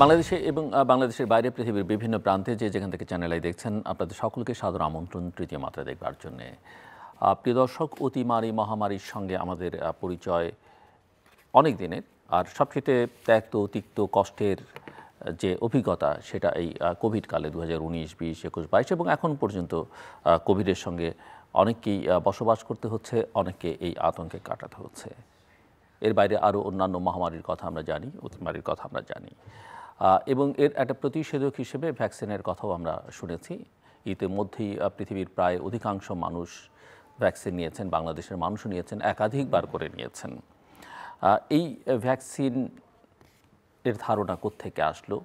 বাংলাদেশে এবং বাংলাদেশের বাইরে পৃথিবীর বিভিন্ন প্রান্তে যেখান থেকে চ্যানেল আই দেখছেন, আপনাদের সকলকে সাদর আমন্ত্রণ তৃতীয় মাত্রা দেখবার জন্যে। প্রিয় দর্শক, অতিমারী মহামারীর সঙ্গে আমাদের পরিচয় অনেক দিনের, আর সবচেয়ে ত্যাক্ত তিক্ত কষ্টের যে অভিজ্ঞতা সেটা এই কোভিড কালে 2019, 20, 21, 22 এবং এখন পর্যন্ত কোভিডের সঙ্গে অনেককেই বসবাস করতে হচ্ছে, অনেককে এই আতঙ্কে কাটাতে হচ্ছে। এর বাইরে আরও অন্যান্য মহামারীর কথা আমরা জানি, অতিমারীর কথা আমরা জানি, এবং এর একটা প্রতিষেধক হিসেবে ভ্যাকসিনের কথাও আমরা শুনেছি। ইতিমধ্যেই পৃথিবীর প্রায় অধিকাংশ মানুষ ভ্যাকসিন নিয়েছেন, বাংলাদেশের মানুষও নিয়েছেন, একাধিকবার করে নিয়েছেন। এই ভ্যাকসিন এর ধারণা কোত্থেকে আসলো,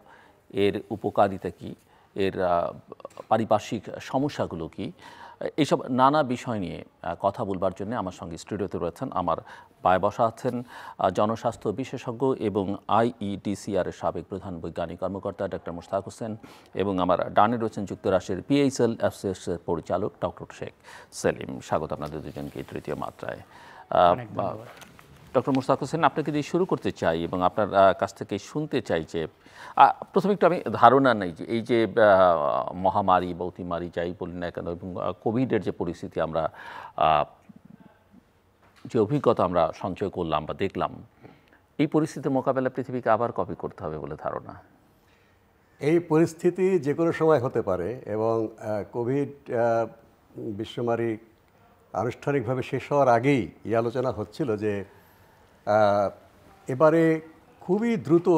এর উপকারিতা কী, এর পারিপার্শ্বিক সমস্যাগুলো কী, এইসব নানা বিষয় নিয়ে কথা বলবার জন্য আমার সঙ্গে স্টুডিওতে রয়েছেন, আমার পায়ে বসা আছেন জনস্বাস্থ্য বিশেষজ্ঞ এবং IETCR-এর সাবেক প্রধান বৈজ্ঞানিক কর্মকর্তা ডক্টর মুশতাক হোসেন, এবং আমার ডানে রয়েছেন যুক্তরাষ্ট্রের PHL অ্যাসোসিয়েটসের পরিচালক ডক্টর শেখ সেলিম। স্বাগত আপনাদের দুজনকে তৃতীয় মাত্রায়। ডক্টর মুশতাক হোসেন, আপনাকে দিয়ে শুরু করতে চাই এবং আপনার কাছ থেকে শুনতে চাই যে প্রথমে একটু আমি ধারণা নেই যে এই যে মহামারী বা অতিমারী যাই বলি না কেন, এবং কোভিডের যে পরিস্থিতি আমরা যে অভিজ্ঞতা আমরা সঞ্চয় করলাম বা দেখলাম, এই পরিস্থিতি মোকাবেলা পৃথিবীকে আবার কপি করতে হবে বলে ধারণা? এই পরিস্থিতি যে কোনো সময় হতে পারে এবং কোভিড বিশ্বমারী আনুষ্ঠানিকভাবে শেষ হওয়ার আগেই এই আলোচনা হচ্ছিল যে এবারে খুবই দ্রুত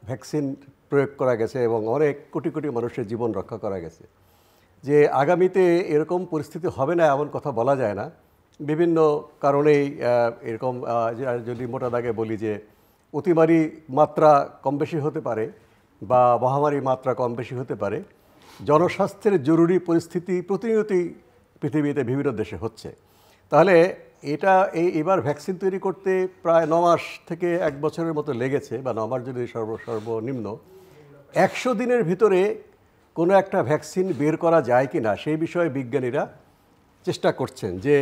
ভ্যাকসিন প্রয়োগ করা গেছে এবং অনেক কোটি কোটি মানুষের জীবন রক্ষা করা গেছে। যে আগামীতে এরকম পরিস্থিতি হবে না এমন কথা বলা যায় না, বিভিন্ন কারণেই এরকম। যদি মোটা দাগে বলি যে অতিমারী মাত্রা কম বেশি হতে পারে বা মহামারীর মাত্রা কম বেশি হতে পারে। জনস্বাস্থ্যের জরুরি পরিস্থিতি প্রতিনিয়তই পৃথিবীতে বিভিন্ন দেশে হচ্ছে। তাহলে এবার ভ্যাকসিন তৈরি করতে প্রায় 9 মাস থেকে 1 বছরের মতো লেগেছে, বা 9 মাস যদি সর্বনিম্ন। 100 দিনের ভিতরে কোনো একটা ভ্যাকসিন বের করা যায় কি না সেই বিষয়ে বিজ্ঞানীরা চেষ্টা করছেন যে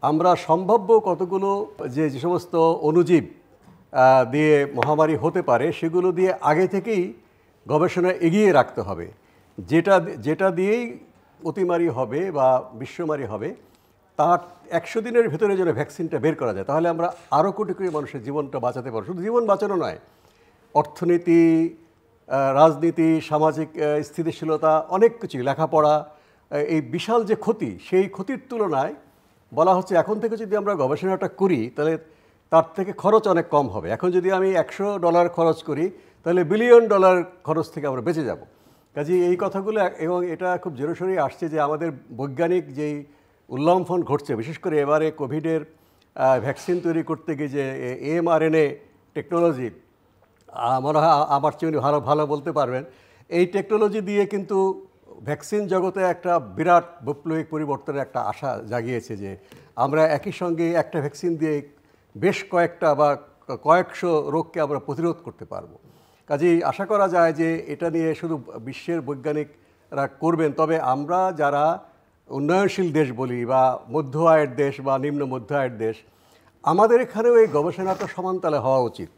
আমরা সম্ভাব্য কতগুলো যে সমস্ত অণুজীব দিয়ে মহামারী হতে পারে সেগুলো দিয়ে আগে থেকেই গবেষণা এগিয়ে রাখতে হবে। যেটা দিয়েই অতিমারী হবে বা বিশ্বমারী হবে তার 100 দিনের ভিতরে যেন ভ্যাকসিনটা বের করা যায়, তাহলে আমরা আরও কোটি কোটি মানুষের জীবনটা বাঁচাতে পারবো। শুধু জীবন বাঁচানো নয়, অর্থনীতি, রাজনীতি, সামাজিক স্থিতিশীলতা, অনেক কিছু, লেখাপড়া, এই বিশাল যে ক্ষতি, সেই ক্ষতির তুলনায় বলা হচ্ছে এখন থেকে যদি আমরা গবেষণাটা করি তাহলে তার থেকে খরচ অনেক কম হবে। এখন যদি আমি $100 খরচ করি তাহলে $1 বিলিয়ন খরচ থেকে আমরা বেঁচে যাব। কাজেই এই কথাগুলো, এবং এটা খুব জোরেশোরে আসছে যে আমাদের বৈজ্ঞানিক যেই উল্লম্ফন ঘটছে, বিশেষ করে এবারে কোভিডের ভ্যাকসিন তৈরি করতে গিয়ে যে mRNA টেকনোলজি, মনে হয় আমার চেয়ে উনি ভালো বলতে পারবেন, এই টেকনোলজি দিয়ে কিন্তু ভ্যাকসিন জগতে একটা বিরাট বৈপ্লবিক পরিবর্তনের একটা আশা জাগিয়েছে যে আমরা একই সঙ্গে একটা ভ্যাকসিন দিয়ে বেশ কয়েকটা বা কয়েকশো রোগকে আমরা প্রতিরোধ করতে পারবো। কাজেই আশা করা যায় যে এটা নিয়ে শুধু বিশ্বের বৈজ্ঞানিকরা করবেন, তবে আমরা যারা উন্নয়নশীল দেশ বলি বা মধ্য আয়ের দেশ বা নিম্ন মধ্য আয়ের দেশ, আমাদের এখানেও এই গবেষণাটা সমানতালে হওয়া উচিত।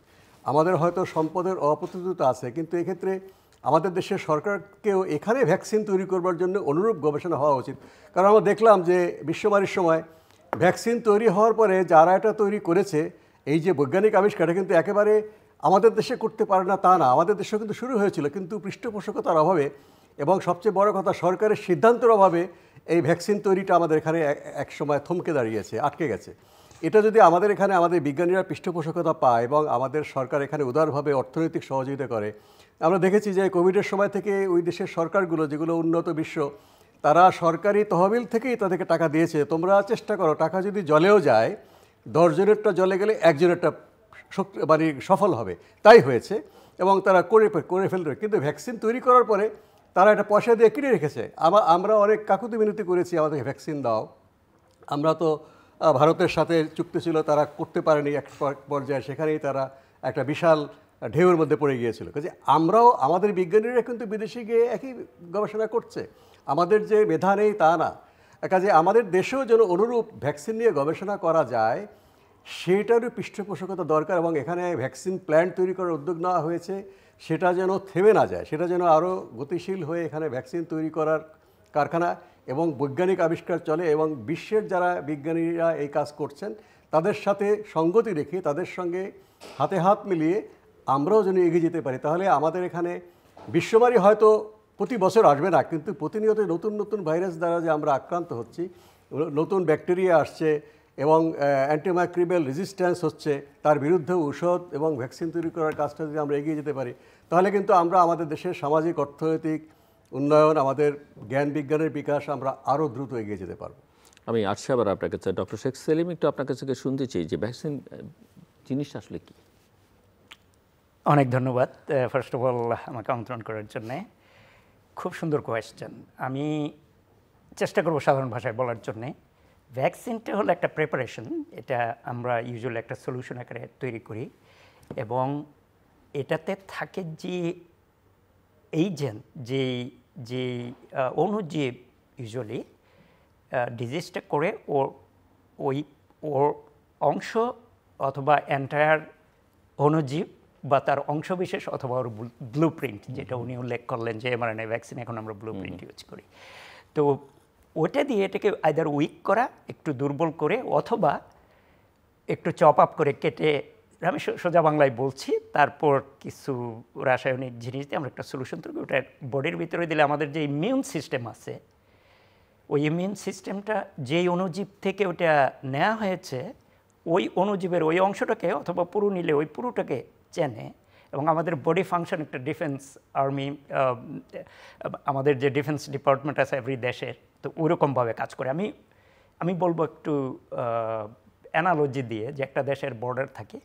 আমাদের হয়তো সম্পদের অপ্রতুলতা আছে, কিন্তু এক্ষেত্রে আমাদের দেশের সরকারকেও এখানে ভ্যাকসিন তৈরি করবার জন্য অনুরূপ গবেষণা হওয়া উচিত। কারণ আমরা দেখলাম যে বিশ্বমারীর সময় ভ্যাকসিন তৈরি হওয়ার পরে যারা এটা তৈরি করেছে, এই যে বৈজ্ঞানিক আবিষ্কারটা কিন্তু একেবারে আমাদের দেশে করতে পারে না তা না, আমাদের দেশেও কিন্তু শুরু হয়েছিল, কিন্তু পৃষ্ঠপোষকতার অভাবে এবং সবচেয়ে বড় কথা সরকারের সিদ্ধান্তের অভাবে এই ভ্যাকসিন তৈরিটা আমাদের এখানে এক সময় থমকে দাঁড়িয়েছে, আটকে গেছে। এটা যদি আমাদের এখানে আমাদের বিজ্ঞানীরা পৃষ্ঠপোষকতা পায় এবং আমাদের সরকার এখানে উদারভাবে অর্থনৈতিক সহযোগিতা করে, আমরা দেখেছি যে কোভিডের সময় থেকে ওই দেশের সরকারগুলো যেগুলো উন্নত বিশ্ব, তারা সরকারি তহবিল থেকেই তাদেরকে টাকা দিয়েছে। তোমরা চেষ্টা করো, টাকা যদি জলেও যায়, 10 জনেরটা জলে গেলে 1 জনেরটা মানে সফল হবে। তাই হয়েছে এবং তারা করে ফেলবে। কিন্তু ভ্যাকসিন তৈরি করার পরে তারা এটা পয়সা দিয়ে কিনে রেখেছে। আমরা অনেক কাকুতি মিনতি করেছি আমাদেরকে ভ্যাকসিন দাও। আমরা তো ভারতের সাথে চুক্তি ছিল, তারা করতে পারেনি এক পর্যায়ে, সেখানেই তারা একটা বিশাল ঢেউয়ের মধ্যে পড়ে গিয়েছিল। কাজে আমরাও, আমাদের বিজ্ঞানীরা কিন্তু বিদেশে গিয়ে একই গবেষণা করছে, আমাদের যে মেধা নেই তা না। কাজে আমাদের দেশেও যেন অনুরূপ ভ্যাকসিন নিয়ে গবেষণা করা যায় সেটারও পৃষ্ঠপোষকতা দরকার, এবং এখানে ভ্যাকসিন প্ল্যান্ট তৈরি করার উদ্যোগ নেওয়া হয়েছে। সেটা যেন থেমে না যায়, সেটা যেন আরও গতিশীল হয়ে এখানে ভ্যাকসিন তৈরি করার কারখানা এবং বৈজ্ঞানিক আবিষ্কার চলে, এবং বিশ্বের যারা বিজ্ঞানীরা এই কাজ করছেন তাদের সাথে সঙ্গতি রেখে তাদের সঙ্গে হাতে হাত মিলিয়ে আমরাও যেন এগিয়ে যেতে পারি। তাহলে আমাদের এখানে বিশ্বমারি হয়তো প্রতি বছর আসবে না, কিন্তু প্রতিনিয়ত নতুন নতুন ভাইরাস দ্বারা যে আমরা আক্রান্ত হচ্ছি, নতুন ব্যাকটেরিয়া আসছে এবং অ্যান্টিমাইক্রিবিয়াল রেজিস্ট্যান্স হচ্ছে, তার বিরুদ্ধে ঔষধ এবং ভ্যাকসিন তৈরি করার কাজটা যদি আমরা এগিয়ে যেতে পারি, তাহলে কিন্তু আমরা আমাদের দেশের সামাজিক অর্থনৈতিক উন্নয়ন, আমাদের জ্ঞান বিজ্ঞানের বিকাশ আমরা আরও দ্রুত এগিয়ে যেতে পারবো। আমি আসছি আবার আপনার কাছে ডক্টর শেখ সেলিম, একটু আপনার কাছে শুনতে চাই যে ভ্যাকসিন জিনিসটা আসলে কি? অনেক ধন্যবাদ ফার্স্ট অফ অল আমাকে আমন্ত্রণ করার জন্যে। খুব সুন্দর কোয়েশ্চেন। আমি চেষ্টা করব সাধারণ ভাষায় বলার জন্যে। ভ্যাকসিনটা হলো একটা প্রিপারেশন, এটা আমরা ইউজুয়ালি একটা সলিউশন আকারে তৈরি করি, এবং এটাতে থাকে যে এইজেন্ট, যে অণুজীব ইউজুয়ালি ডিজিজটা করে ওর অংশ অথবা এন্টায়ার অণুজীব বা তার অংশবিশেষ অথবা ওর ব্লু প্রিন্ট, যেটা উনি উল্লেখ করলেন যে mRNA ভ্যাকসিন এখন আমরা ব্লু প্রিন্ট ইউজ করি, তো ওটা দিয়ে এটাকে আইদার উইক করা, একটু দুর্বল করে, অথবা একটু চপ আপ করে কেটে, আমি সোজা বাংলায় বলছি, তারপর কিছু রাসায়নিক জিনিস দিয়ে আমরা একটা সলিউশন তৈরি করি। ওটা বডির ভিতরে দিলে আমাদের যে ইমিউন সিস্টেম আছে, ওই ইমিউন সিস্টেমটা যেই অণুজীব থেকে ওটা নেওয়া হয়েছে, ওই অণুজীবের ওই অংশটাকে অথবা পুরো নিলে ওই পুরোটাকে চেনে, এবং আমাদের বডি ফাংশন একটা ডিফেন্স আর্মি, আমাদের যে ডিফেন্স ডিপার্টমেন্ট আছে এভরি দেশের, তো ওইরকমভাবে কাজ করে। আমি বলবো একটু অ্যানালজি দিয়ে, যে একটা দেশের বর্ডার থাকে,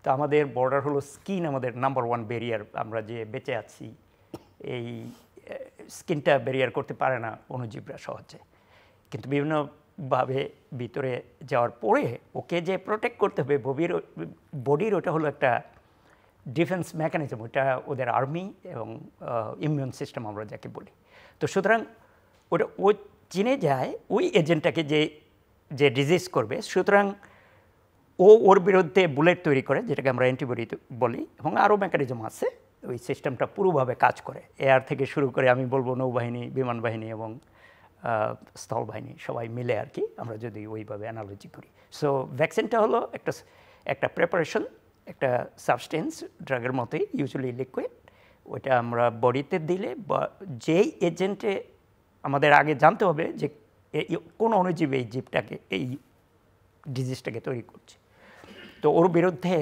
তো আমাদের বর্ডার হলো স্কিন, আমাদের নাম্বার ওয়ান ব্যারিয়ার। আমরা যে বেঁচে আছি, এই স্কিনটা ব্যারিয়ার করতে পারে না অণুজীবরা সহজে, কিন্তু বিভিন্নভাবে ভিতরে যাওয়ার পরে ওকে যে প্রোটেক্ট করতে হবে বডির, ওটা হলো একটা ডিফেন্স মেকানিজম, ওটা ওদের আর্মি এবং ইমিউন সিস্টেম আমরা যাকে বলি। তো সুতরাং ওটা ও চিনে যায় ওই এজেন্টটাকে যে ডিজিজ করবে, সুতরাং ওর বিরুদ্ধে বুলেট তৈরি করে, যেটাকে আমরা অ্যান্টিবডি বলি, এবং আরও মেকানিজম আছে। ওই সিস্টেমটা পুরোভাবে কাজ করে, এয়ার থেকে শুরু করে আমি বলবো নৌবাহিনী, বিমান বাহিনী এবং স্থলবাহিনী সবাই মিলে আর কি, আমরা যদি ওইভাবে অ্যানালজি করি। সো ভ্যাকসিনটা হলো একটা প্রিপারেশন, একটা সাবস্টেন্স, ড্রাগের মতোই, ইউজুয়ালি লিকুইড। ওইটা আমরা বডিতে দিলে, বা যেই এজেন্টে আমাদের আগে জানতে হবে যে কোন অণুজীব এই জীবটাকে, এই ডিজিজটাকে তৈরি করছে, তো ওর বিরুদ্ধে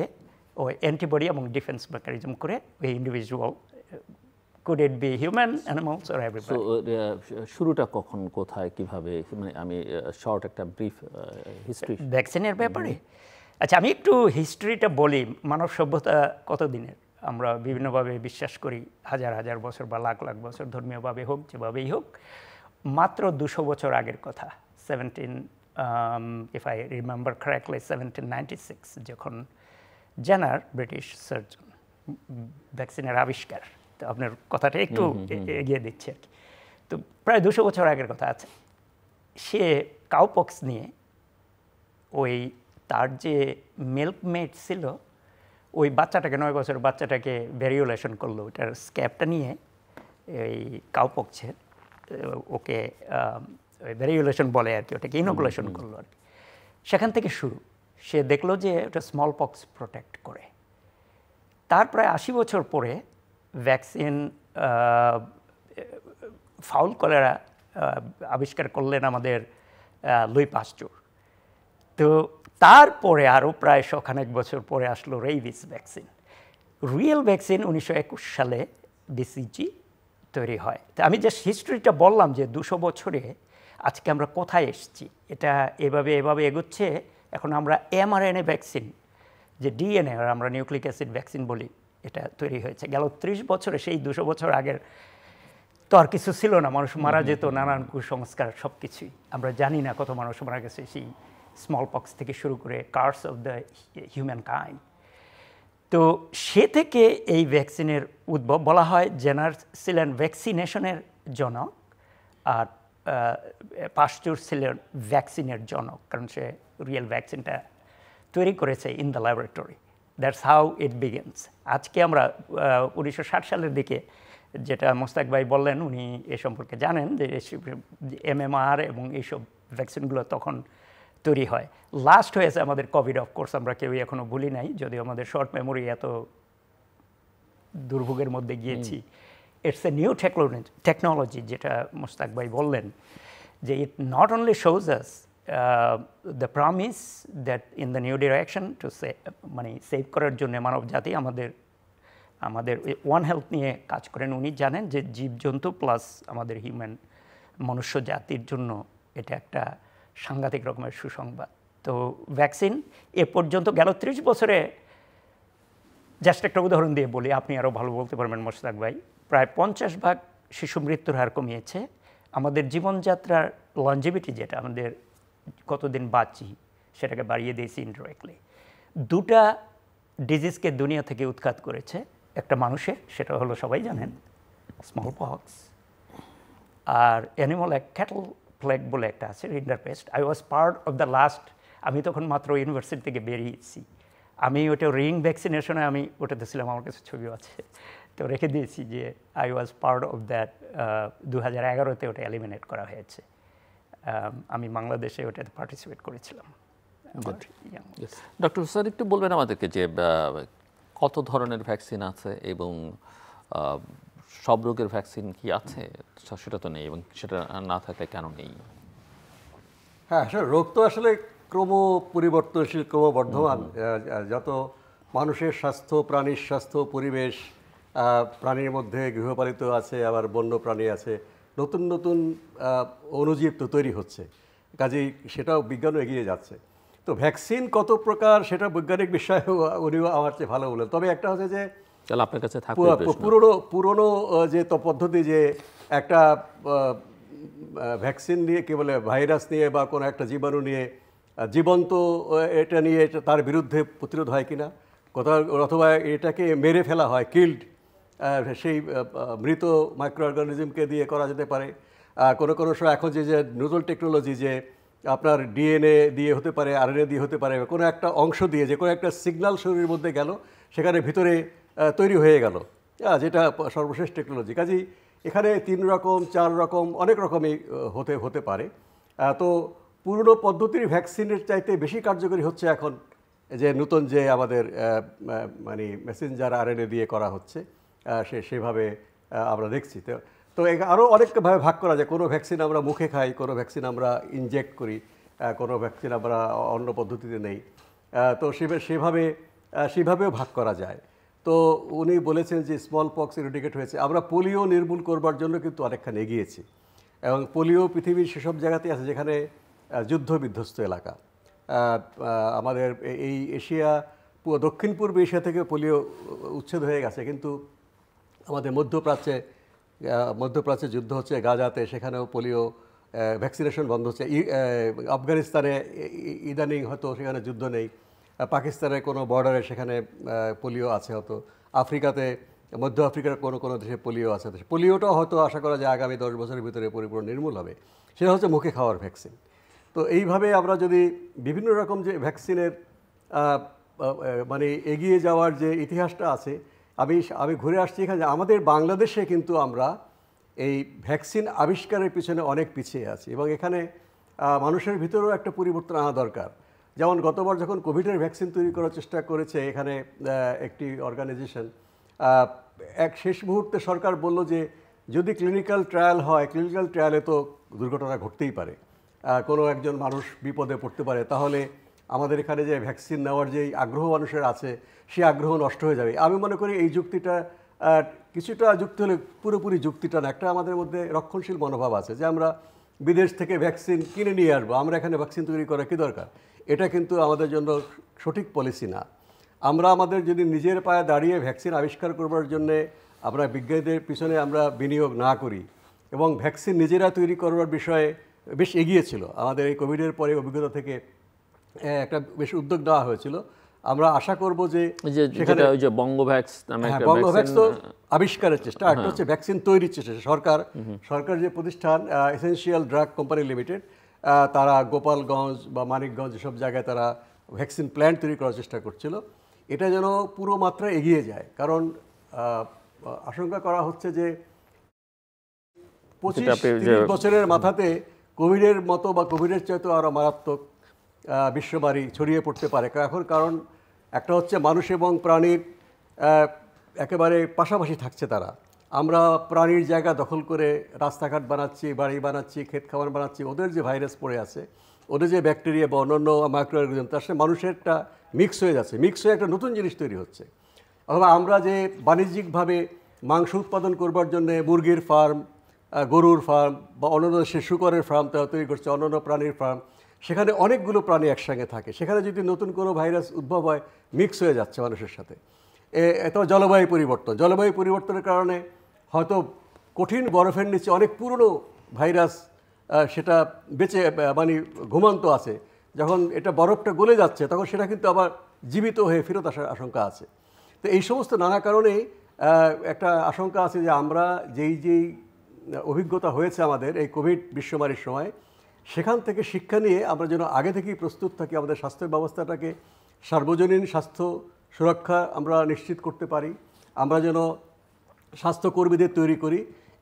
ওই অ্যান্টিবডি এবং ডিফেন্স মেকানিজম করে ওই individual, could it be human, animals or everybody. শুরুটা কখন, কোথায়, কিভাবে, মানে আমি শর্ট একটা ব্রিফ হিস্ট্রি ভ্যাকসিনের ব্যাপারে। আচ্ছা, আমি একটু হিস্ট্রিটা বলি। মানব সভ্যতা কতদিনের, আমরা বিভিন্নভাবে বিশ্বাস করি, হাজার হাজার বছর বা লাখ লাখ বছর, ধর্মীয়ভাবে হোক, যেভাবেই হোক। মাত্র 200 বছর আগের কথা, ইফ আই রিমেম্বার কারেক্টলি 1796, যখন জেনার, ব্রিটিশ সার্জন, ভ্যাকসিনের আবিষ্কার। তো আপনার কথাটা একটু এগিয়ে দিচ্ছে আর কি। তো প্রায় 200 বছর আগের কথা আছে। সে কাউপক্স নিয়ে, ওই তার যে মিল্কমেট ছিল, ওই বাচ্চাটাকে, 9 বছর বাচ্চাটাকে ভ্যারিওলেশন করলো, ওটার স্ক্যাবটা নিয়ে এই কাউপক্সের, ওকে ভ্যারিওলেশন বলে আর কি, ওটাকে ইনোকুলেশন করলো আর কি। সেখান থেকে শুরু। সে দেখলো যে ওটা স্মল পক্স প্রোটেক্ট করে। তার প্রায় 80 বছর পরে ভ্যাকসিন, ফাউল কলেরা আবিষ্কার করলেন আমাদের লুই পাস্তুর। তো তারপরে আরও প্রায় 100 বছর পরে আসলো রেবিস ভ্যাকসিন। রিয়েল ভ্যাকসিন 1921 সালে বিসিজি তৈরি হয়। তো আমি জাস্ট হিস্ট্রিটা বললাম যে 200 বছরে আজকে আমরা কোথায় এসেছি। এটা এভাবে এগোচ্ছে। এখন আমরা mRNA ভ্যাকসিন, যে ডিএনএ, আর আমরা নিউক্লিক অ্যাসিড ভ্যাকসিন বলি, এটা তৈরি হয়েছে। গেল 30 বছরে, সেই 200 বছর আগের তো আর কিছু ছিল না। মানুষ মারা যেত, নানান কুসংস্কার, সব কিছুই। আমরা জানি না কত মানুষ মারা গেছে, সেই স্মল পক্স থেকে শুরু করে curse of the human kind. তো সে থেকে এই ভ্যাকসিনের উদ্ভব। বলা হয় জেনার ছিলেন ভ্যাকসিনেশনের জনক, আর পাস্তুর ছিলেন ভ্যাকসিনের জনক, কারণ সে রিয়েল ভ্যাকসিনটা তৈরি করেছে in the laboratory. That's how it begins. আজকে আমরা 1960 সালের দিকে, যেটা মোস্তাক ভাই বললেন, উনি এ সম্পর্কে জানেন, যে MMR এবং এইসব ভ্যাকসিনগুলো তখন তৈরি হয়। লাস্ট হয়েছে আমাদের কোভিড, অফকোর্স আমরা কেউই এখনো ভুলি নাই, যদিও আমাদের শর্ট মেমোরি, এত দুর্ভোগের মধ্যে গিয়েছি। ইটস এ নিউ টেকনোলজি, যেটা মোস্তাক ভাই বললেন, যে it not only shows us the promise that in the new direction two মানে সেভ করার জন্য মানব জাতি আমাদের ওয়ান হেলথ নিয়ে কাজ করেন। উনি জানেন যে জীবজন্তু প্লাস আমাদের হিউম্যান মনুষ্য জাতির জন্য এটা একটা সাংঘাতিক রকমের সুসংবাদ। তো ভ্যাকসিন এ পর্যন্ত গেল 30 বছরে, জাস্ট একটা উদাহরণ দিয়ে বলি, আপনি আরও ভালো বলতে পারবেন মোশতাক ভাই, প্রায় 50% শিশু মৃত্যুর হার কমিয়েছে। আমাদের জীবনযাত্রার লঞ্জিভিটি, যেটা আমাদের কতদিন বাঁচি, সেটাকে বাড়িয়ে দিয়েছি ইনডাইরেক্টলি। 2টা ডিজিজকে দুনিয়া থেকে উৎখাত করেছে একটা মানুষের, সেটা হলো সবাই জানেন, স্মল পক্স আর অ্যানিমাল ক্যাটল প্লেগ বলে একটা আছে, rinderpest. I was part of the last, আমি তখন মাত্র ইউনিভার্সিটি থেকে বেরিয়েছি, আমি ওটা রিং ভ্যাকসিনেশনে আমি ওটাতে ছিলাম, আমার কাছে ছবিও আছে, তো রেখে দিয়েছি যে I was part of that. 2011-তে ওটা এলিমিনেট করা হয়েছে, আমি বাংলাদেশে ওটাতে পার্টিসিপেট করেছিলাম। ডক্টর স্যার, একটু বলবেন আমাদেরকে যে কত ধরনের ভ্যাকসিন আছে এবং সব রোগের ভ্যাকসিন কি আছে? সেটা তো নেই, এবং সেটা না থাকলে কেন নেই? হ্যাঁ, আসলে রোগ তো আসলে ক্রম পরিবর্তনশীল, ক্রমবর্ধমান। যত মানুষের স্বাস্থ্য, প্রাণীর স্বাস্থ্য, পরিবেশ, প্রাণীর মধ্যে গৃহপালিত আছে, আবার বন্য প্রাণী আছে, নতুন নতুন অণুজীব তো তৈরি হচ্ছে, কাজেই সেটাও বিজ্ঞানও এগিয়ে যাচ্ছে। তো ভ্যাকসিন কত প্রকার সেটা বৈজ্ঞানিক বিষয় উনিও আমার চেয়ে ভালো বলেন। তবে একটা হচ্ছে যে তাহলে আপনার কাছে থাকবে পুরনো যে পদ্ধতি, যে একটা ভ্যাকসিন নিয়ে, কি বলে, ভাইরাস নিয়ে বা কোনো একটা জীবাণু নিয়ে জীবন্ত এটা নিয়ে তার বিরুদ্ধে প্রতিরোধ হয় কিনা, কোথাও অথবা এটাকে মেরে ফেলা হয়, কিল্ড, সেই মৃত মাইক্রো অর্গানিজমকে দিয়ে করা যেতে পারে। কোনো কোনো সময় এখন যে নতুন টেকনোলজি, যে আপনার ডিএনএ দিয়ে হতে পারে, আরএনএ দিয়ে হতে পারে, কোনো একটা অংশ দিয়ে যে কোনো একটা সিগন্যাল শরীরের মধ্যে গেল, সেখানে ভিতরে তৈরি হয়ে গেল, যেটা সর্বশেষ টেকনোলজি। কাজেই এখানে 3 রকম 4 রকম অনেক রকমই হতে পারে। তো পুরনো পদ্ধতির ভ্যাকসিনের চাইতে বেশি কার্যকরী হচ্ছে এখন যে নতুন যে আমাদের মানে মেসেঞ্জার আরএনএ দিয়ে করা হচ্ছে, সেভাবে আমরা দেখছি। তো আরও অনেকভাবে ভাগ করা যায়। কোনো ভ্যাকসিন আমরা মুখে খাই, কোনো ভ্যাকসিন আমরা ইনজেক্ট করি, কোনো ভ্যাকসিন আমরা অন্য পদ্ধতিতে নেই। তো সেভাবেও ভাগ করা যায়। তো উনি বলেছেন যে স্মল পক্স ইরেডিকেট হয়েছে, আমরা পোলিও নির্মূল করবার জন্য কিন্তু অনেকখানি এগিয়েছি, এবং পোলিও পৃথিবীর সেসব জায়গাতে আছে যেখানে যুদ্ধ বিধ্বস্ত এলাকা। আমাদের এই এশিয়া, দক্ষিণ পূর্ব এশিয়া থেকে পোলিও উচ্ছেদ হয়ে গেছে, কিন্তু আমাদের মধ্যপ্রাচ্যে যুদ্ধ হচ্ছে, গাজাতে, সেখানেও পোলিও ভ্যাকসিনেশন বন্ধ হচ্ছে। আফগানিস্তানে ইদানিং হয়তো সেখানে যুদ্ধ নেই, পাকিস্তানের কোনো বর্ডারে সেখানে পোলিও আছে হয়তো, আফ্রিকাতে, মধ্য আফ্রিকার কোনো দেশে পোলিও আছে। পোলিওটাও হয়তো আশা করা যায় আগামী 10 বছরের ভিতরে পরিপূর্ণ নির্মূল হবে। সেটা হচ্ছে মুখে খাওয়ার ভ্যাকসিন। তো এইভাবে আমরা যদি বিভিন্ন রকম যে ভ্যাকসিনের মানে এগিয়ে যাওয়ার যে ইতিহাসটা আছে, আমি ঘুরে আসছি এখানে, আমাদের বাংলাদেশে কিন্তু আমরা এই ভ্যাকসিন আবিষ্কারের পিছনে অনেক পিছিয়ে আছি, এবং এখানে মানুষের ভিতরেও একটা পরিবর্তন আনা দরকার। যেমন গতবার যখন কোভিডের ভ্যাকসিন তৈরি করার চেষ্টা করেছে এখানে একটি অর্গানাইজেশন, শেষ মুহূর্তে সরকার বলল যে যদি ক্লিনিক্যাল ট্রায়াল হয়, ক্লিনিক্যাল ট্রায়ালে তো দুর্ঘটনা ঘটতেই পারে, কোনো একজন মানুষ বিপদে পড়তে পারে, তাহলে আমাদের এখানে যে ভ্যাকসিন নেওয়ার যে আগ্রহ মানুষের আছে, সেই আগ্রহ নষ্ট হয়ে যাবে। আমি মনে করি এই যুক্তিটা কিছুটা যুক্তি হলে পুরোপুরি যুক্তিটা না, একটা আমাদের মধ্যে রক্ষণশীল মনোভাব আছে যে আমরা বিদেশ থেকে ভ্যাকসিন কিনে নিয়ে আসবো, আমরা এখানে ভ্যাকসিন তৈরি করা কী দরকার। এটা কিন্তু আমাদের জন্য সঠিক পলিসি না। আমরা আমাদের যদি নিজের পায়ে দাঁড়িয়ে ভ্যাকসিন আবিষ্কার করবার জন্যে আমরা বিজ্ঞানীদের পিছনে আমরা বিনিয়োগ না করি, এবং ভ্যাকসিন নিজেরা তৈরি করবার বিষয়ে বেশ এগিয়েছিল, আমাদের এই কোভিডের পরে অভিজ্ঞতা থেকে একটা বেশ উদ্যোগ নেওয়া হয়েছিল। আমরা আশা করব যে সেখানে ওই যে বঙ্গভ্যাক্স নামে একটা বঙ্গভ্যাক্স তো আবিষ্কারের চেষ্টা, একটা হচ্ছে ভ্যাকসিন তৈরির চেষ্টা। সরকার যে প্রতিষ্ঠান এসেনশিয়াল ড্রাগ কোম্পানি লিমিটেড, তারা গোপালগঞ্জ বা মানিকগঞ্জ এসব জায়গায় তারা ভ্যাকসিন প্ল্যান্ট তৈরি করার চেষ্টা করছিল। এটা যেন পুরো মাত্রা এগিয়ে যায়। কারণ আশঙ্কা করা হচ্ছে যে 25-30 বছরের মাথাতে কোভিডের মতো বা কোভিডের চাইতেও আরও মারাত্মক বিশ্বমারি ছড়িয়ে পড়তে পারে। কারণ একটা হচ্ছে মানুষ এবং প্রাণীর একেবারে পাশাপাশি থাকছে তারা। আমরা প্রাণীর জায়গা দখল করে রাস্তাঘাট বানাচ্ছি, বাড়ি বানাচ্ছি, ক্ষেত খাবার বানাচ্ছি, ওদের যে ভাইরাস পড়ে আছে, ওদের যে ব্যাকটেরিয়া বা অন্যান্য মাইক্রো অর্গানিজম, তার সাথে মানুষেরটা মিক্স হয়ে যাচ্ছে, মিক্স হয়ে একটা নতুন জিনিস তৈরি হচ্ছে। অথবা আমরা যে বাণিজ্যিকভাবে মাংস উৎপাদন করবার জন্য মুরগির ফার্ম, গরুর ফার্ম বা অন্যান্য শুকরের ফার্ম তৈরি করছে, অন্যান্য প্রাণীর ফার্ম, সেখানে অনেকগুলো প্রাণী একসঙ্গে থাকে। সেখানে যদি নতুন কোনো ভাইরাস উদ্ভব হয়, মিক্স হয়ে যাচ্ছে মানুষের সাথে। এত জলবায়ু পরিবর্তনের কারণে হয়তো কঠিন বরফের নিচে অনেক পুরনো ভাইরাস সেটা বেঁচে মানে ঘুমন্ত আছে। যখন এটা বরফটা গলে যাচ্ছে তখন সেটা কিন্তু আবার জীবিত হয়ে ফেরত আসার আশঙ্কা আছে। তো এই সমস্ত নানা কারণেই একটা আশঙ্কা আছে যে আমরা যেই অভিজ্ঞতা হয়েছে আমাদের এই কোভিড বিশ্বমারীর সময়, সেখান থেকে শিক্ষা নিয়ে আমরা যেন আগে থেকেই প্রস্তুত থাকি, আমাদের স্বাস্থ্য ব্যবস্থাটাকে সার্বজনীন স্বাস্থ্য সুরক্ষা আমরা নিশ্চিত করতে পারি। আমরা যেন স্বাস্থ্যকর্মীদের তৈরি করি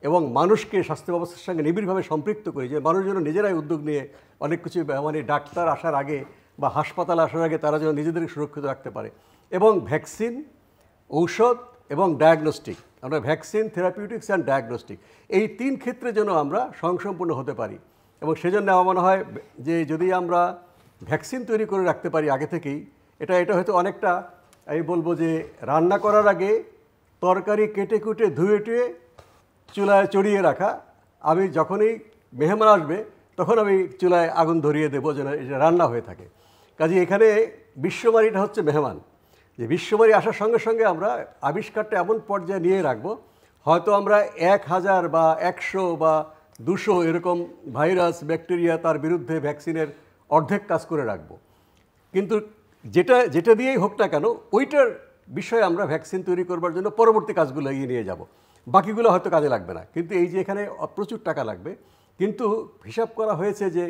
এবং মানুষকে স্বাস্থ্য ব্যবস্থার সঙ্গে নিবিড়ভাবে সম্পৃক্ত করি, যে মানুষ যেন নিজেরাই উদ্যোগ নিয়ে অনেক কিছু মানে ডাক্তার আসার আগে বা হাসপাতাল আসার আগে তারা যেন নিজেদেরকে সুরক্ষিত রাখতে পারে। এবং ভ্যাকসিন, ঔষধ এবং ডায়াগনস্টিক, আমরা ভ্যাকসিন, থেরাপিউটিক্স অ্যান্ড ডায়াগনস্টিক, এই 3 ক্ষেত্রে যেন আমরা স্বয়ংসম্পূর্ণ হতে পারি। এবং সেজন্য আমার মনে হয় যে যদি আমরা ভ্যাকসিন তৈরি করে রাখতে পারি আগে থেকেই, এটা হয়তো অনেকটা, আমি বলবো যে রান্না করার আগে তরকারি কেটে কুটে ধুয়ে টুয়ে চুলায় চড়িয়ে রাখা, আমি যখনই মেহমান আসবে তখন আমি চুলায় আগুন ধরিয়ে দেবো যেন এটা রান্না হয়ে থাকে। কাজে এখানে বিশ্বমারিটা হচ্ছে মেহমান, যে বিশ্বমারি আসার সঙ্গে সঙ্গে আমরা আবিষ্কারটা এমন পর্যায়ে নিয়ে রাখবো, হয়তো আমরা 1000 বা 100 বা 200 এরকম ভাইরাস ব্যাকটেরিয়া তার বিরুদ্ধে ভ্যাকসিনের অর্ধেক কাজ করে রাখবো। কিন্তু যেটা দিয়েই হোক না কেন, ওইটার বিষয়ে আমরা ভ্যাকসিন তৈরি করবার জন্য পরবর্তী কাজগুলো এগিয়ে নিয়ে যাব। বাকিগুলো হয়তো কাজে লাগবে না, কিন্তু এই যে এখানে প্রচুর টাকা লাগবে। কিন্তু হিসাব করা হয়েছে যে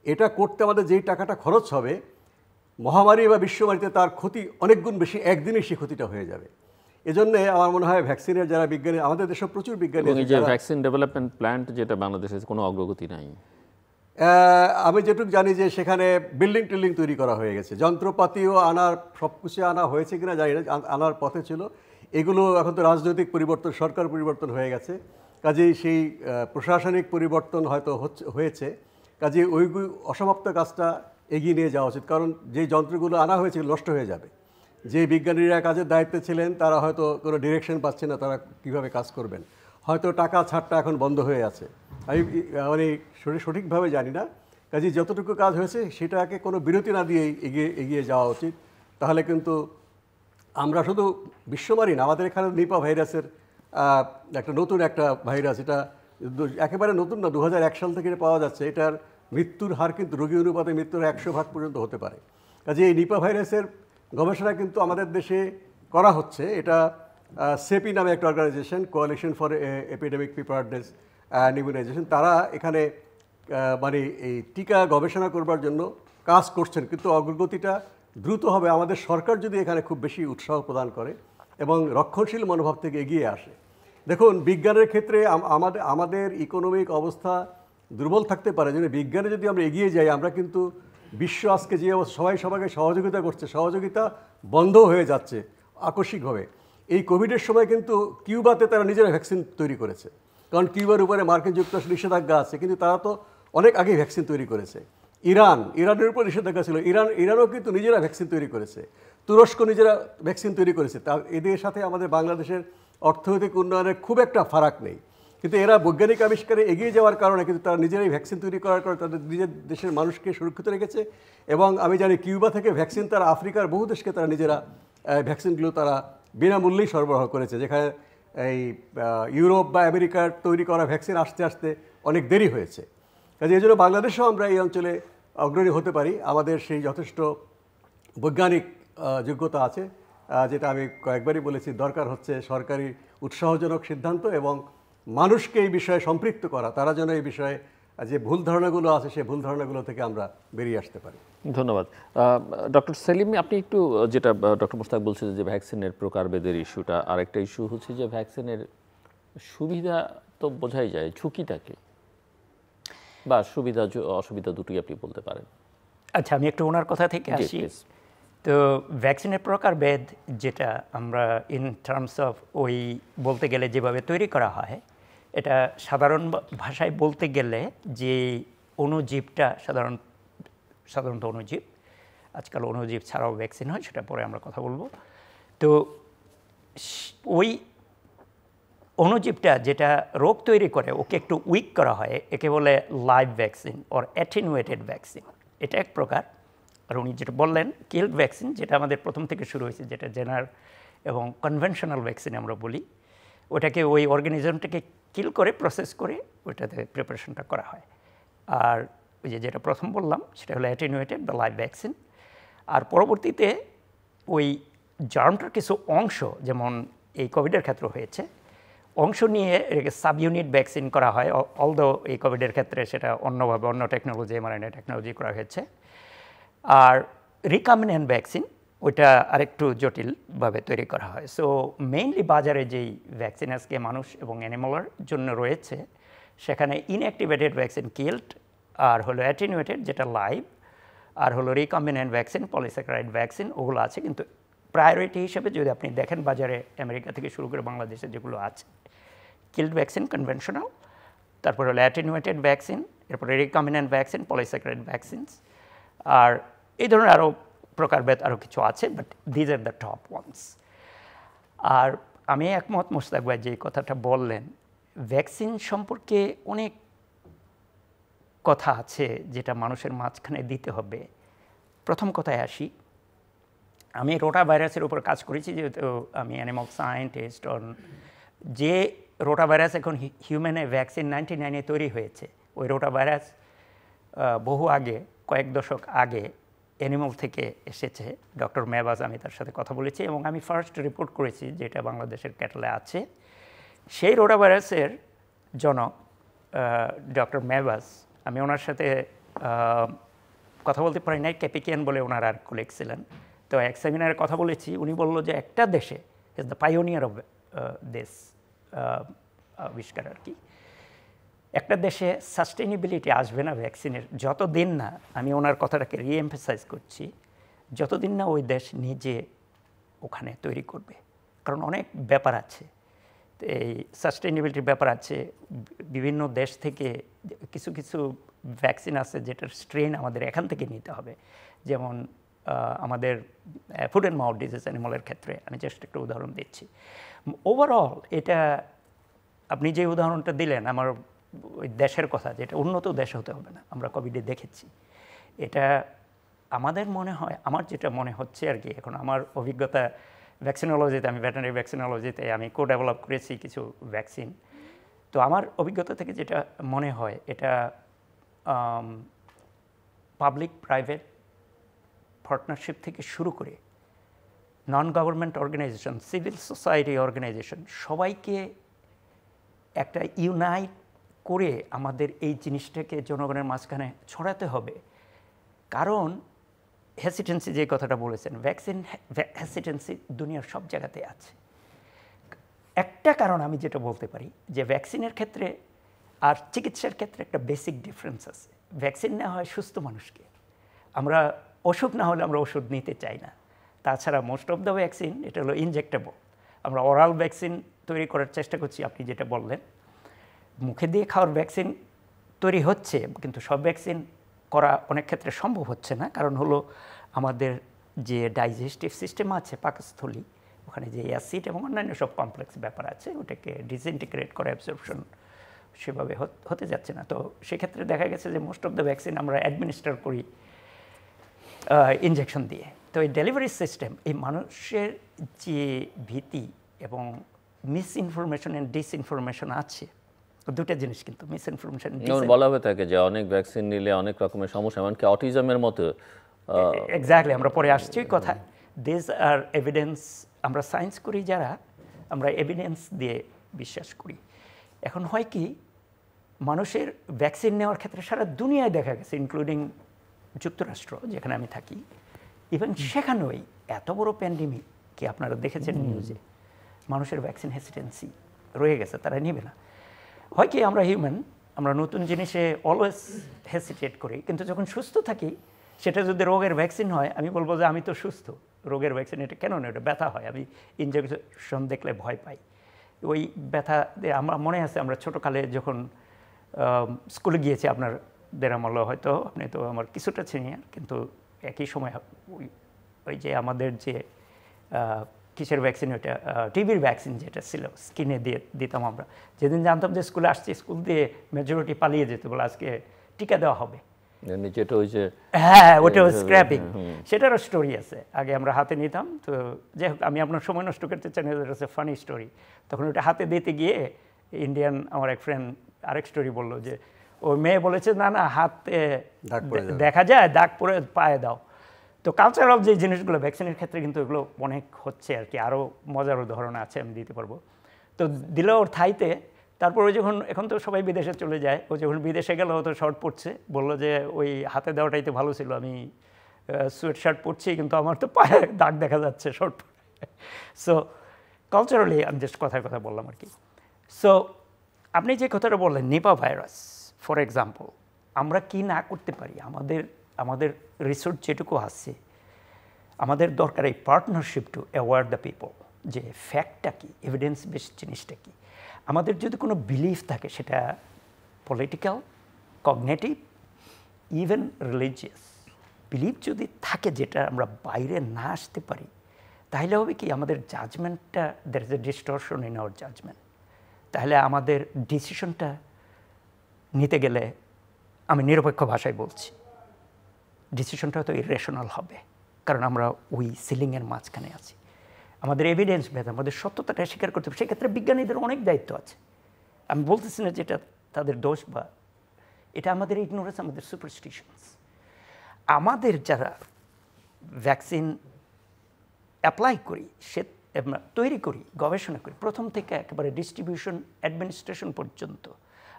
এটা করতে আমাদের যেই টাকাটা খরচ হবে, মহামারী বা বিশ্বমারীতে তার ক্ষতি অনেক গুণ বেশি, একদিনেই সেই ক্ষতিটা হয়ে যাবে। এজন্য আমার মনে হয় ভ্যাকসিনের যারা বিজ্ঞানী, আমাদের দেশে প্রচুর বিজ্ঞানী এই যে ভ্যাকসিন ডেভেলপমেন্ট প্ল্যান্ট যেটা বাংলাদেশে কোনো অগ্রগতি নাই, আমি যেটুকু জানি যে সেখানে টিল্ডিং তৈরি করা হয়ে গেছে, যন্ত্রপাতিও আনার সব কিছু আনা হয়েছে কিনা জানি না, আনার পথে ছিল। এগুলো এখন তো রাজনৈতিক পরিবর্তন, সরকার পরিবর্তন হয়ে গেছে, কাজেই সেই প্রশাসনিক পরিবর্তন হয়তো হয়েছে। কাজেই ওই অসমাপ্ত কাজটা এগিয়ে নিয়ে যাওয়া উচিত, কারণ যে যন্ত্রগুলো আনা হয়েছে নষ্ট হয়ে যাবে। যে বিজ্ঞানীরা কাজের দায়িত্বে ছিলেন তারা হয়তো কোনো ডিরেকশন পাচ্ছে না, তারা কীভাবে কাজ করবেন। হয়তো টাকা ছাড়টা এখন বন্ধ হয়ে আছে, আমি মানে সঠিকভাবে জানি না। কাজেই যতটুকু কাজ হয়েছে সেটাকে কোনো বিরতি না দিয়েই এগিয়ে যাওয়া উচিত। তাহলে কিন্তু আমরা শুধু বিশ্বমারী না, আমাদের এখানে নিপা ভাইরাসের নতুন একটা ভাইরাস, এটা একেবারে নতুন না, 2001 সাল থেকে পাওয়া যাচ্ছে। এটার মৃত্যুর হার কিন্তু রোগী অনুপাতে মৃত্যুর 100 ভাগ পর্যন্ত হতে পারে। কাজে এই নিপা ভাইরাসের গবেষণা কিন্তু আমাদের দেশে করা হচ্ছে। এটা সেপি নামে একটা organisation, coalition for epidemic preparedness and immunisation, তারা এখানে মানে এই টিকা গবেষণা করবার জন্য কাজ করছেন। কিন্তু অগ্রগতিটা দ্রুত হবে আমাদের সরকার যদি এখানে খুব বেশি উৎসাহ প্রদান করে এবং রক্ষণশীল মনোভাব থেকে এগিয়ে আসে। দেখুন, বিজ্ঞানের ক্ষেত্রে আমাদের ইকোনমিক অবস্থা দুর্বল থাকতে পারে, যেন বিজ্ঞানে যদি আমরা এগিয়ে যাই, আমরা কিন্তু বিশ্ব আজকে যে সবাই সবাইকে সহযোগিতা করছে, সহযোগিতা বন্ধ হয়ে যাচ্ছে আকস্মিকভাবে। এই কোভিডের সময় কিন্তু কিউবাতে তারা নিজেরা ভ্যাকসিন তৈরি করেছে, কারণ কিউবার উপরে মার্কিন যুক্তরাষ্ট্র নিষেধাজ্ঞা আছে, কিন্তু তারা তো অনেক আগেই ভ্যাকসিন তৈরি করেছে। ইরানের উপর নিষেধাজ্ঞা ছিল, ইরানও কিন্তু নিজেরা ভ্যাকসিন তৈরি করেছে। তুরস্ক নিজেরা ভ্যাকসিন তৈরি করেছে। তা এদের সাথে আমাদের বাংলাদেশের অর্থনৈতিক উন্নয়নের খুব একটা ফারাক নেই, কিন্তু এরা বৈজ্ঞানিক আবিষ্কারে এগিয়ে যাওয়ার কারণে কিন্তু তারা নিজেরাই ভ্যাকসিন তৈরি করার কারণে তাদের নিজের দেশের মানুষকে সুরক্ষিত রেখেছে। এবং আমি জানি কিউবা থেকে ভ্যাকসিন তারা আফ্রিকার বহু দেশকে তারা নিজেরা ভ্যাকসিনগুলো তারা বিনামূল্যেই সরবরাহ করেছে, যেখানে এই ইউরোপ বা আমেরিকার তৈরি করা ভ্যাকসিন আসতে আসতে অনেক দেরি হয়েছে। কাজে এই জন্য বাংলাদেশেও আমরা এই অঞ্চলে অগ্রণী হতে পারি। আমাদের সেই যথেষ্ট বৈজ্ঞানিক যোগ্যতা আছে, যেটা আমি কয়েকবারই বলেছি। দরকার হচ্ছে সরকারি উৎসাহজনক সিদ্ধান্ত এবং মানুষকে এই বিষয়ে সম্পৃক্ত করা, তারা যেন এই বিষয়ে আর যে ভুল ধারণাগুলো আছে সেই ভুল ধারণাগুলো থেকে আমরা বেরিয়ে আসতে পারি। ধন্যবাদ। ডক্টর সেলিম, আপনি একটু যেটা ডক্টর মোস্তাক বলছিলেন যে ভ্যাকসিনের প্রকারভেদের ইস্যুটা, আরেকটা ইস্যু হচ্ছে যে ভ্যাকসিনের সুবিধা তো বোঝাই যায়, ঝুঁকিটা কি, বা সুবিধা অসুবিধা দুটোই আপনি বলতে পারেন। আচ্ছা, আমি একটু ওনার কথা থেকে আসি। প্লিজ। তো ভ্যাকসিনের প্রকারভেদ যেটা আমরা ইন টার্মস অফ ওই বলতে গেলে যেভাবে তৈরি করা হয়, এটা সাধারণ ভাষায় বলতে গেলে যে অণুজীবটা সাধারণত অণুজীব, আজকাল অণুজীব ছাড়াও ভ্যাকসিন হয়, সেটা পরে আমরা কথা বলবো। তো ওই অণুজীবটা যেটা রোগ তৈরি করে ওকে একটু উইক করা হয়, একে বলে live vaccine or attenuated vaccine. এটা এক প্রকার। আর উনি যেটা বললেন কিল্ড ভ্যাকসিন, যেটা আমাদের প্রথম থেকে শুরু হয়েছে, যেটা জেনার এবং কনভেনশনাল ভ্যাকসিন আমরা বলি, ওটাকে ওই অর্গানিজমটাকে কিল করে প্রসেস করে ওইটাতে প্রিপারেশনটা করা হয়। আর ওই যেটা প্রথম বললাম সেটা হলো অ্যাটেনুয়েটেড বা লাইভ ভ্যাকসিন। আর পরবর্তীতে ওই জার্মটার কিছু অংশ, যেমন এই কোভিডের ক্ষেত্রে হয়েছে, অংশ নিয়ে এটাকে সাব ইউনিট ভ্যাকসিন করা হয়। অলদো এই কোভিডের ক্ষেত্রে সেটা অন্যভাবে অন্য টেকনোলজি, এমআরএনএ টেকনোলজি করা হয়েছে। আর রিকম্বিনেন্ট ভ্যাকসিন ওইটা আরেকটু জটিলভাবে তৈরি করা হয়। সো মেইনলি বাজারে যেই ভ্যাকসিন আজকে মানুষ এবং অ্যানিমালের জন্য রয়েছে, সেখানে ইনঅ্যাক্টিভেটেড ভ্যাকসিন কিল্ড, আর হলো অ্যাটেনুয়েটেড যেটা লাইভ, আর হলো রিকম্বিনেন্ট ভ্যাকসিন, পলিস্যাকারাইড ভ্যাকসিন, ওগুলো আছে। কিন্তু প্রায়োরিটি হিসেবে যদি আপনি দেখেন বাজারে আমেরিকা থেকে শুরু করে বাংলাদেশে যেগুলো আছে, কিল্ড ভ্যাকসিন কনভেনশনাল, তারপর হলো অ্যাটেনুয়েটেড ভ্যাকসিন, এরপরে রিকম্বিনেন্ট ভ্যাকসিন, পলিস্যাকারাইড ভ্যাকসিনস, আর এই ধরনের আরও প্রকারভেদ আরও কিছু আছে, but these are the top ones. আর আমি একমত মোস্তাক ভাই যে কথাটা বললেন, ভ্যাকসিন সম্পর্কে অনেক কথা আছে যেটা মানুষের মাঝখানে দিতে হবে। প্রথম কথায় আসি, আমি রোটা ভাইরাসের উপর কাজ করেছি, যেহেতু আমি অ্যানিমাল সায়েন্টিস্ট। যে রোটা ভাইরাস এখন হিউম্যানে ভ্যাকসিন 1999 তৈরি হয়েছে, ওই রোটা ভাইরাস বহু আগে, কয়েক দশক আগে অ্যানিমাল থেকে এসেছে। ডক্টর মেবাজ, আমি তার সাথে কথা বলেছি এবং আমি ফার্স্ট রিপোর্ট করেছি যেটা বাংলাদেশের ক্যাটলে আছে। সেই রোটা ভাইরাসের জনক ডক্টর মেবাজ, আমি ওনার সাথে কথা বলতে পারি নাই, ক্যাপিকিয়ান বলে ওনার আর কোলিগ ছিলেন। তো এক সেমিনারে কথা বলেছি, উনি বলল যে একটা দেশে is the pioneer of this আবিষ্কার আর কি, একটা দেশে সাস্টেইনেবিলিটি আসবে না ভ্যাকসিনের যতদিন না, আমি ওনার কথাটাকে রিএমফাসাইজ করছি, যতদিন না ওই দেশ নিজে ওখানে তৈরি করবে। কারণ অনেক ব্যাপার আছে, এই সাস্টেইনেবিলিটির ব্যাপার আছে। বিভিন্ন দেশ থেকে কিছু কিছু ভ্যাকসিন আছে যেটার স্ট্রেন আমাদের এখান থেকে নিতে হবে। যেমন আমাদের ফুড অ্যান্ড মাউথ ডিজিজ অ্যানিমালের ক্ষেত্রে আমি জাস্ট একটা উদাহরণ দিচ্ছি। ওভারঅল এটা আপনি যে উদাহরণটা দিলেন আমার ওই দেশের কথা, যেটা উন্নত দেশ হতে হবে না, আমরা কোভিডে দেখেছি। এটা আমাদের মনে হয়, আমার যেটা মনে হচ্ছে আর কি, এখন আমার অভিজ্ঞতা ভ্যাকসিনোলজিতে, আমি ভেটেরিনারি ভ্যাকসিনোলজিতে আমি ডেভেলপ করেছি কিছু ভ্যাকসিন। তো আমার অভিজ্ঞতা থেকে যেটা মনে হয়, এটা পাবলিক প্রাইভেট পার্টনারশিপ থেকে শুরু করে non government organization, civil society organization, সবাইকে একটা ইউনাইট করে আমাদের এই জিনিসটাকে জনগণের মাঝখানে ছড়াতে হবে। কারণ হেসিটেন্সি যে কথাটা বলেছেন, ভ্যাকসিন হেসিটেন্সি দুনিয়ার সব জায়গাতে আছে। একটা কারণ আমি যেটা বলতে পারি যে ভ্যাকসিনের ক্ষেত্রে আর চিকিৎসার ক্ষেত্রে একটা বেসিক ডিফারেন্স আছে। ভ্যাকসিন নেওয়া হয় সুস্থ মানুষকে, আমরা অসুখ না হলে আমরা ওষুধ নিতে চাই না। তাছাড়া মোস্ট অফ দ্য ভ্যাকসিন এটা হলো ইনজেক্টেবল। আমরা ওরাল ভ্যাকসিন তৈরি করার চেষ্টা করছি, আপনি যেটা বললেন মুখে দিয়ে খাওয়ার ভ্যাকসিন তৈরি হচ্ছে, কিন্তু সব ভ্যাকসিন করা অনেক ক্ষেত্রে সম্ভব হচ্ছে না। কারণ হলো আমাদের যে ডাইজেস্টিভ সিস্টেম আছে, পাকস্থলী, ওখানে যে অ্যাসিড এবং অন্যান্য সব কমপ্লেক্স ব্যাপার আছে, ওটাকে ডিসইন্টিগ্রেট করে অ্যাবসর্পশন সেভাবে হতে যাচ্ছে না। তো সেক্ষেত্রে দেখা গেছে যে মোস্ট অফ দ্য ভ্যাকসিন আমরা অ্যাডমিনিস্টার করি ইনজেকশন দিয়ে। তো এই ডেলিভারি সিস্টেম, এই মানুষের যে ভীতি এবং মিসইনফরমেশন অ্যান্ড ডিসইনফরমেশন আছে, দুটা জিনিস কিন্তু মিসইনফরমেশন। বলা হয়ে থাকে যে অনেক ভ্যাকসিন নিলে অনেক রকমের সমস্যা, এমনকি অটিজমের মতো। এক্স্যাক্টলি, আমরা পরে আসছি ওই কথা। দিস আর এভিডেন্স, আমরা সায়েন্স করি যারা, আমরা এভিডেন্স দিয়ে বিশ্বাস করি। এখন হয় কি, মানুষের ভ্যাকসিন নেওয়ার ক্ষেত্রে সারা দুনিয়ায় দেখা গেছে, ইনক্লুডিং যুক্তরাষ্ট্র যেখানে আমি থাকি, ইভেন সেখানেই এত বড় প্যান্ডেমিক কি আপনারা দেখেছেন নিউজে, মানুষের ভ্যাকসিন হেসিটেন্সি রয়ে গেছে, তারা নেবে না। হয় কি আমরা হিউম্যান, আমরা নতুন জিনিসে অলওয়েজ হেসিটেট করি, কিন্তু যখন সুস্থ থাকি সেটা যদি রোগের ভ্যাকসিন হয় আমি বলবো যে আমি তো সুস্থ, রোগের ভ্যাকসিন এটা কেন না, এটা ব্যথা হয়, আমি ইনজেকশন দেখলে ভয় পাই। ওই ব্যথা আমার মনে আছে আমরা ছোটোকালে যখন স্কুলে গিয়েছি, আপনাদের আমলে হয়তো, আপনি তো আমার কিছুটা সিনিয়র, কিন্তু একই সময় ওই যে আমাদের যে কিসের ভ্যাকসিন, ওইটা টিবির ভ্যাকসিন যেটা ছিল স্কিনে দিয়ে দিতাম আমরা, যেদিন জানতাম যে স্কুলে আসছি স্কুল দিয়ে মেজরিটি পালিয়ে যেত, বলে আজকে টিকা দেওয়া হবে, যেটা ওই যে হ্যাঁ ওটা স্ক্র্যাপিং, সেটারও স্টোরি আছে। আগে আমরা হাতে নিতাম, তো যাই হোক আমি আপনার সময় নষ্ট করতে চাই না, এটা ফানি স্টোরি। তখন ওটা হাতে দিতে গিয়ে ইন্ডিয়ান আমার এক ফ্রেন্ড আরেক স্টোরি বললো যে ও মেয়ে বলেছে না না হাতে দেখা যায়, দাগ পরে পায়ে দাও। তো কালচারাল যে জিনিসগুলো ভ্যাকসিনের ক্ষেত্রে কিন্তু এগুলো অনেক হচ্ছে আর কি, আরও মজার উদাহরণ আছে আমি দিতে পারবো। তো দিল ওর থাইতে, তারপর ওই যখন এখন তো সবাই বিদেশে চলে যায়, ও যখন বিদেশে গেল ও তো শর্ট পরছে, বললো যে ওই হাতে দেওয়াটাই তো ভালো ছিল, আমি সোয়েট শার্ট পরছি কিন্তু আমার তো পায়ে দাগ দেখা যাচ্ছে শর্ট পরে। সো কালচারালি আমি জাস্ট কথার কথা বললাম আর কি। সো আপনি যে কথাটা বললেন নিপা ভাইরাস ফর এক্সাম্পল, আমরা কি না করতে পারি, আমাদের রিসোর্স যেটুকু আছে, আমাদের দরকার এই partnership to aware the people, যে ফ্যাক্টটা কি, এভিডেন্স বেসড জিনিসটা কি। আমাদের যদি কোনো বিলিফ থাকে, সেটা political, cognitive, even religious belief যদি থাকে, যেটা আমরা বাইরে না আসতে পারি, তাহলে হবে কি আমাদের জাজমেন্টটা, there is a distortion in our judgement. তাহলে আমাদের ডিসিশনটা নিতে গেলে, আমি নিরপেক্ষ ভাষায় বলছি, ডিসিশনটা হয়তো ইরেশনাল হবে, কারণ আমরা ওই সিলিংয়ের মাঝখানে আছি। আমাদের এভিডেন্স বেদ, আমাদের সত্যতাটা স্বীকার করতে হবে, সেক্ষেত্রে বিজ্ঞানীদের অনেক দায়িত্ব আছে। আমি বলতেছি না যেটা তাদের দোষ, বা এটা আমাদের ইগনোরেন্স, আমাদের সুপারস্টিশনস। আমাদের যারা ভ্যাকসিন অ্যাপ্লাই করি, সে তৈরি করি, গবেষণা করি, প্রথম থেকে একেবারে ডিস্ট্রিবিউশন, অ্যাডমিনিস্ট্রেশন পর্যন্ত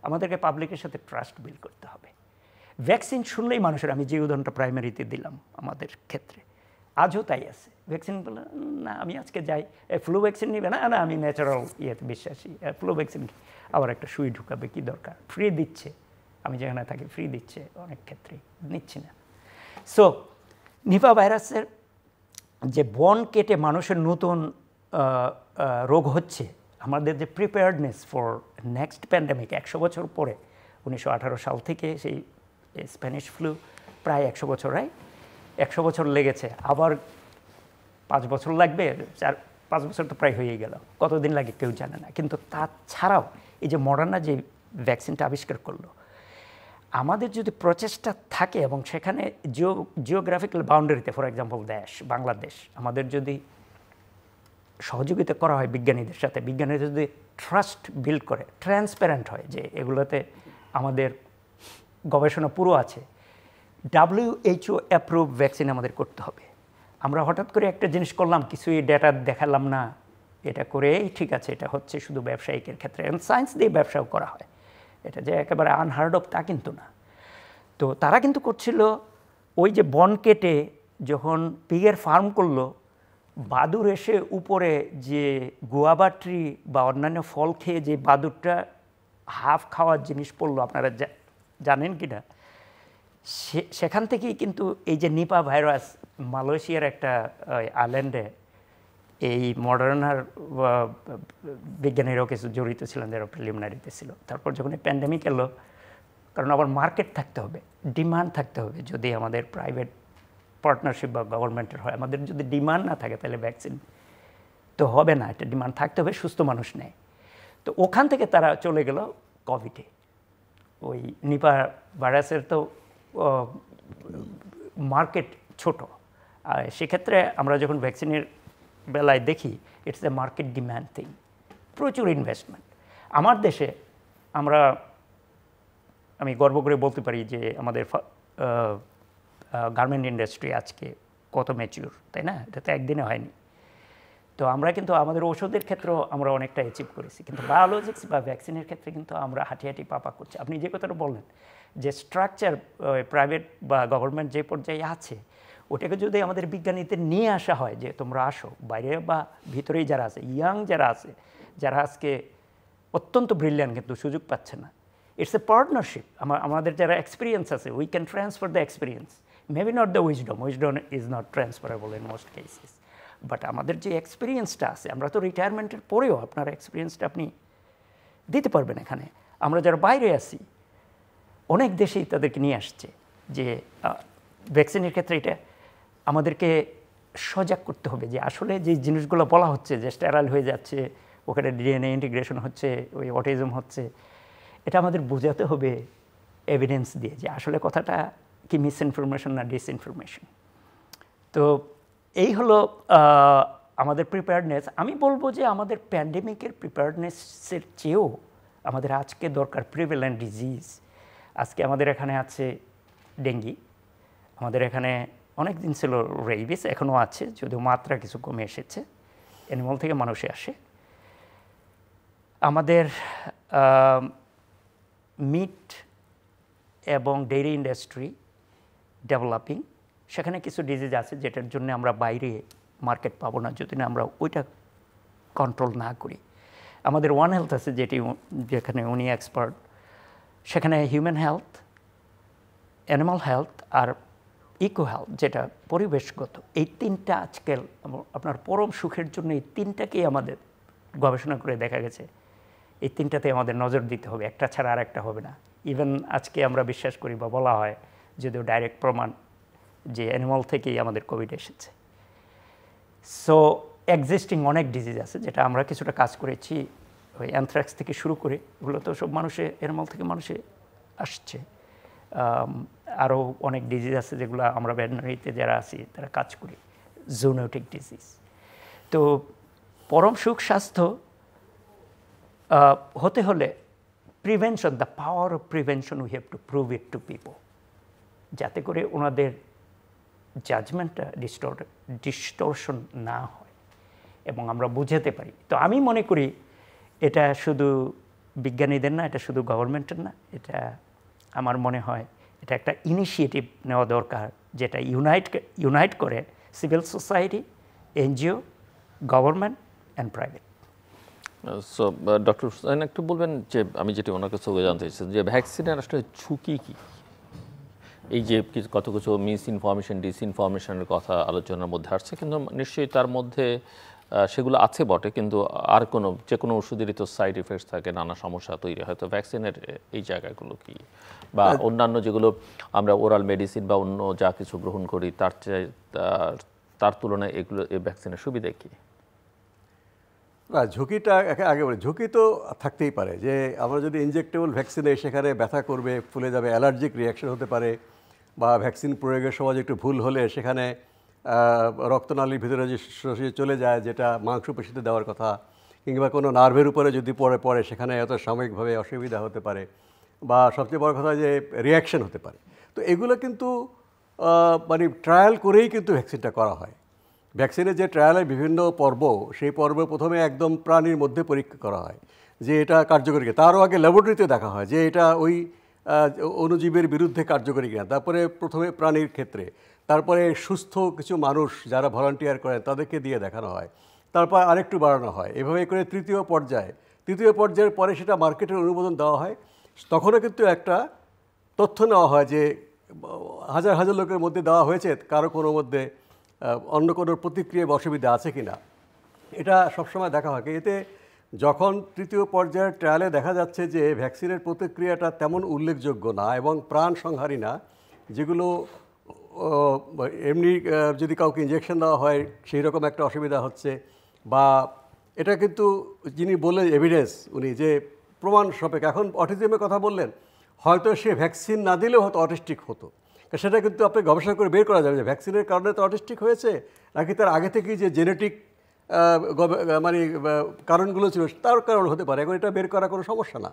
আমাদেরকে পাবলিকের সাথে ট্রাস্ট বিল্ড করতে হবে। ভ্যাকসিন শুনলেই মানুষের, আমি যে উদাহরণটা প্রাইমারিতে দিলাম আমাদের ক্ষেত্রে, আজও তাই আছে। ভ্যাকসিন বলে না, আমি আজকে যাই, ফ্লু ভ্যাকসিন নিবে না, না আমি ন্যাচারাল ইয়েতে বিশ্বাসী, ফ্লু ভ্যাকসিন আবার একটা সুই ঢুকাবে, কী দরকার, ফ্রি দিচ্ছে, আমি যেখানে থাকি ফ্রি দিচ্ছে, অনেক ক্ষেত্রেই নিচ্ছি না। সো নিপা ভাইরাসের যে বন কেটে মানুষের নতুন রোগ হচ্ছে, আমাদের যে প্রিপেয়ার্ডনেস ফর নেক্সট প্যান্ডেমিক 100 বছর পরে, 1918 সাল থেকে সেই স্প্যানিশ ফ্লু প্রায় 100 বছর, 100 বছর লেগেছে, আবার 5 বছর লাগবে, 4-5 বছর তো প্রায় হয়ে গেল, কতদিন লাগে কেউ জানে না। কিন্তু তাছাড়াও এই যে মডার্না যে ভ্যাকসিনটা আবিষ্কার করলো, আমাদের যদি প্রচেষ্টা থাকে এবং সেখানে জিওগ্রাফিক্যাল বাউন্ডারিতে, ফর এক্সাম্পল দেশ বাংলাদেশ, আমাদের যদি সহযোগিতা করা হয় বিজ্ঞানীদের সাথে, বিজ্ঞানীরা যদি ট্রাস্ট বিল্ড করে, ট্রান্সপারেন্ট হয় যে এগুলোতে আমাদের গবেষণা পুরো আছে, WHO অ্যাপ্রুভ ভ্যাকসিন আমাদের করতে হবে। আমরা হঠাৎ করে একটা জিনিস করলাম, কিছুই ডেটা দেখালাম না, এটা করেই ঠিক আছে, এটা হচ্ছে শুধু ব্যবসায়িকের ক্ষেত্রে, এবং সায়েন্স দিয়ে ব্যবসাও করা হয়, এটা যে একেবারে আনহার্ড অফ তা কিন্তু না। তো তারা কিন্তু করছিল, ওই যে বন কেটে যখন পিগের ফার্ম করলো, বাদুর এসে উপরে যে গুয়াবা ট্রি বা অন্যান্য ফল খেয়ে যে বাদুরটা হাফ খাওয়ার জিনিস পড়লো, আপনারা জানেন কি না, সেখান থেকেই কিন্তু এই যে নিপা ভাইরাস, মালয়েশিয়ার একটা আইল্যান্ডে এই মডার্নার বিজ্ঞানীরাও কিছু জড়িত ছিলেন, যারা প্রিলিমিনারিতে ছিল। তারপর যখন এই প্যান্ডেমিক এলো, কারণ আবার মার্কেট থাকতে হবে, ডিমান্ড থাকতে হবে, যদি আমাদের প্রাইভেট পার্টনারশিপ বা গভর্নমেন্টের হয়, আমাদের যদি ডিমান্ড না থাকে তাহলে ভ্যাকসিন তো হবে না, একটা ডিমান্ড থাকতে হবে, সুস্থ মানুষ নেয়। তো ওখান থেকে তারা চলে গেল কোভিডে। ওই নিপা ভাইরাসের তো মার্কেট ছোট, আর সেক্ষেত্রে আমরা যখন ভ্যাকসিনের বেলায় দেখি, it's a market demand thing, প্রচুর ইনভেস্টমেন্ট। আমার দেশে আমি গর্ব করে বলতে পারি যে আমাদের গার্মেন্ট ইন্ডাস্ট্রি আজকে কত ম্যাচিউর, তাই না? এটা তো একদিনে হয়নি। তো আমরা কিন্তু আমাদের ওষুধের ক্ষেত্রেও আমরা অনেকটা অ্যাচিভ করেছি, কিন্তু বায়োলজিক্স বা ভ্যাকসিনের ক্ষেত্রে কিন্তু আমরা হাঁটি হাঁটি পাপা করছি। আপনি যে কথাটা বললেন যে স্ট্রাকচার প্রাইভেট বা গভর্নমেন্ট যে পর্যায়ে আছে, ওটাকে যদি আমাদের বিজ্ঞানীদের নিয়ে আসা হয় যে তোমরা আসো, বাইরে বা ভিতরেই যারা আছে, ইয়াং যারা আছে, যারা আজকে অত্যন্ত ব্রিলিয়ান্ট কিন্তু সুযোগ পাচ্ছে না, ইটস এ পার্টনারশিপ। আমাদের যারা এক্সপিরিয়েন্স আছে, we can transfer the experience, maybe not the wisdom is not transferable in most cases, but আমাদের যে এক্সপিরিয়েন্সটা আছে, আমরা তো রিটায়ারমেন্টের পরেও আপনার এক্সপিরিয়েন্সটা আপনি দিতে পারবেন এখানে। আমরা যারা বাইরে আছি, অনেক দেশেই তাদেরকে নিয়ে আসছে যে ভ্যাকসিনের ক্ষেত্রে এটা আমাদেরকে সজাগ করতে হবে যে আসলে যে জিনিসগুলো বলা হচ্ছে যে স্টেরাইল হয়ে যাচ্ছে, ওখানে ডিএনএ ইন্টিগ্রেশন হচ্ছে, ওই অটিজম হচ্ছে, এটা আমাদের বোঝাতে হবে এভিডেন্স দিয়ে যে আসলে কথাটা কি মিসইনফরমেশন না ডিসইনফরমেশন। তো এই হলো আমাদের প্রিপেয়ারনেস। আমি বলবো যে আমাদের প্যান্ডেমিকের প্রিপেয়ারনেসের চেয়েও আমাদের আজকে দরকার প্রিভ্যালেন্ট ডিজিজ। আজকে আমাদের এখানে আছে ডেঙ্গি, আমাদের এখানে অনেক দিন ছিল রেবিস, এখনও আছে, যদিও মাত্রা কিছু কমে এসেছে, অ্যানিমাল থেকে মানুষে আসে। আমাদের মিট এবং ডেইরি ইন্ডাস্ট্রি ডেভেলপিং, সেখানে কিছু ডিজিজ আছে যেটার জন্য আমরা বাইরে মার্কেট পাবো না যদি না আমরা ওইটা কন্ট্রোল না করি। আমাদের ওয়ান হেলথ আছে যেখানে উনি এক্সপার্ট, সেখানে হিউম্যান হেলথ, অ্যানিমাল হেলথ আর ইকো হেলথ যেটা পরিবেশগত, এই তিনটা আজকাল আপনার পরম সুখের জন্য এই তিনটাকেই আমাদের গবেষণা করে দেখা গেছে এই তিনটাতে আমাদের নজর দিতে হবে, একটা ছাড়া আর একটা হবে না। ইভেন আজকে আমরা বিশ্বাস করি বা বলা হয়, যদিও ডাইরেক্ট প্রমাণ, যে অ্যানিমাল থেকেই আমাদের কোভিড এসেছে। সো এক্সিস্টিং অনেক ডিজিজ আছে যেটা আমরা কিছুটা কাজ করেছি, ওই অ্যানথ্রাক্স থেকে শুরু করে, ওগুলো তো সব মানুষে অ্যানিমাল থেকে মানুষে আসছে। আরও অনেক ডিজিজ আছে যেগুলো আমরা ভেটেরিনারিতে যারা আছি তারা কাজ করি, জুনোটিক ডিজিজ। তো পরম সুখ স্বাস্থ্য হতে হলে prevention, the power of prevention, we have to prove it to people, যাতে করে ওনাদের জাজমেন্টটা ডিস্টরশন না হয় এবং আমরা বুঝাতে পারি। তো আমি মনে করি এটা শুধু বিজ্ঞানীদের না, এটা শুধু গভর্নমেন্টের না, এটা আমার মনে হয় এটা একটা ইনিশিয়েটিভ নেওয়া দরকার, যেটা ইউনাইট করে civil society, NGO, government and private. So doctor Hussain একটু বলবেন যে আমি যেটি ওনার কাছে জানতে চাইছি যে ভ্যাকসিনের আসলে ঝুঁকি কী? এই যে কত কিছু মিস ইনফরমেশন, ডিসইনফরমেশনের কথা আলোচনার মধ্যে আসছে, কিন্তু নিশ্চয়ই তার মধ্যে সেগুলো আছে বটে, কিন্তু আর যে কোনো ওষুধেরই তো সাইড ইফেক্টস থাকে, নানা সমস্যা তৈরি হয়। তো ভ্যাকসিনের এই জায়গাগুলো কি, বা অন্যান্য যেগুলো আমরা ওরাল মেডিসিন বা অন্য যা কিছু গ্রহণ করি তার তুলনায় এগুলো এই ভ্যাকসিনের সুবিধা কী? না, ঝুঁকিটা আগে বলি, ঝুঁকি তো থাকতেই পারে যে আমরা যদি ইনজেক্টেবল ভ্যাকসিনে সেখানে ব্যথা করবে, ফুলে যাবে, অ্যালার্জিক রিয়াকশন হতে পারে, বা ভ্যাকসিন প্রয়োগের সময় একটু ভুল হলে সেখানে রক্তনালীর ভিতরে যে চলে যায়, যেটা মাংসপেশিতে দেওয়ার কথা, কিংবা কোনো নার্ভের উপরে যদি পড়ে সেখানে এত সাময়িকভাবে অসুবিধা হতে পারে, বা সবচেয়ে বড় কথা যে রিয়াকশন হতে পারে। তো এগুলো কিন্তু মানে ট্রায়াল করেই কিন্তু ভ্যাকসিনটা করা হয়। ভ্যাকসিনের যে ট্রায়ালের বিভিন্ন পর্ব, সেই পর্বে প্রথমে একদম প্রাণীর মধ্যে পরীক্ষা করা হয় যে এটা কার্যকরী কিনা, তারও আগে ল্যাবরেটরিতে দেখা হয় যে এটা ওই অণুজীবের বিরুদ্ধে কার্যকরী কিনা, তারপরে প্রথমে প্রাণীর ক্ষেত্রে, তারপরে সুস্থ কিছু মানুষ যারা ভলান্টিয়ার করেন তাদেরকে দিয়ে দেখানো হয়, তারপর আরেকটু বাড়ানো হয়, এভাবে করে তৃতীয় পর্যায়ের পরে সেটা মার্কেটের অনুমোদন দেওয়া হয়। তখনও কিন্তু একটা তথ্য নেওয়া হয় যে হাজার হাজার লোকের মধ্যে দেওয়া হয়েছে, কারো কোনো মধ্যে অন্য কোনো প্রতিক্রিয়া বা অসুবিধা আছে কি না, এটা সবসময় দেখা হয়। এতে যখন তৃতীয় পর্যায়ের ট্রায়ালে দেখা যাচ্ছে যে ভ্যাকসিনের প্রতিক্রিয়াটা তেমন উল্লেখযোগ্য না এবং প্রাণ সংহারী না, যেগুলো এমনি যদি কাউকে ইঞ্জেকশন দেওয়া হয় সেই রকম একটা অসুবিধা হচ্ছে, বা এটা কিন্তু যিনি বললেন এভিডেন্স, উনি যে প্রমাণ সাপেক্ষ, এখন অটিজমের কথা বললেন, হয়তো সে ভ্যাকসিন না দিলেও হয়তো অটিস্টিক হতো, সেটা কিন্তু আপনি গবেষণা করে বের করা যাবে যে ভ্যাকসিনের কারণে তো অটিস্টিক হয়েছে, নাকি তার আগে থেকেই যে জেনেটিক মানে কারণগুলো ছিল তার কারণ হতে পারে। এখন এটা বের করা কোনো সমস্যা না,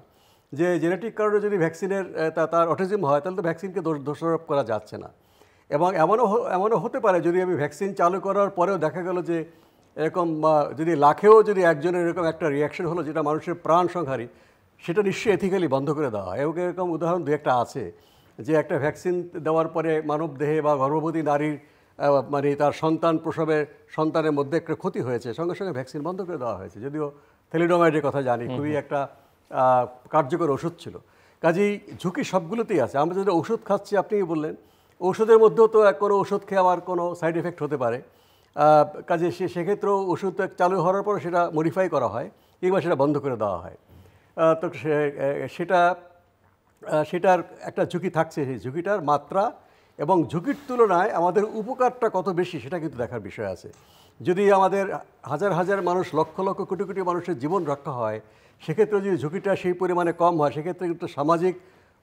যে জেনেটিক কারণে যদি ভ্যাকসিনের তার অটিজম হয় তাহলে তো ভ্যাকসিনকে দোষারোপ করা যাচ্ছে না। এবং এমনও হতে পারে যদি আমি ভ্যাকসিন চালু করার পরেও দেখা গেল যে এরকম যদি লাখেও যদি একজনের এরকম একটা রিয়াকশন হলো যেটা মানুষের প্রাণ সংহারী, সেটা নিশ্চয়ই এথিক্যালি বন্ধ করে দেওয়া হয়। এবং এরকম উদাহরণ দু একটা আছে যে একটা ভ্যাকসিন দেওয়ার পরে মানব দেহে বা গর্ভবতী নারীর মানে তার সন্তানের মধ্যে একটা ক্ষতি হয়েছে, সঙ্গে সঙ্গে ভ্যাকসিন বন্ধ করে দেওয়া হয়েছে। যদিও থ্যালিডোমাইডের কথা জানি, খুবই একটা কার্যকর ওষুধ ছিল। কাজেই ঝুঁকি সবগুলোতেই আছে। আমরা যদি ওষুধ খাচ্ছি, আপনি বললেন ওষুধের মধ্যেও তো কোনো ওষুধ খেয়ে আবার কোনো সাইড এফেক্ট হতে পারে। কাজে সেক্ষেত্রেও ওষুধ চালু হওয়ার পর সেটা মডিফাই করা হয় কিংবা সেটা বন্ধ করে দেওয়া হয়। তো সেটার একটা ঝুঁকি থাকছে। সেই ঝুঁকিটার মাত্রা এবং ঝুঁকির তুলনায় আমাদের উপকারটা কত বেশি সেটা কিন্তু দেখার বিষয় আছে। যদি আমাদের হাজার হাজার মানুষ, লক্ষ লক্ষ কোটি কোটি মানুষের জীবন রক্ষা হয়, সেক্ষেত্রে যদি ঝুঁকিটা সেই পরিমাণে কম হয়, সেক্ষেত্রে কিন্তু সামাজিক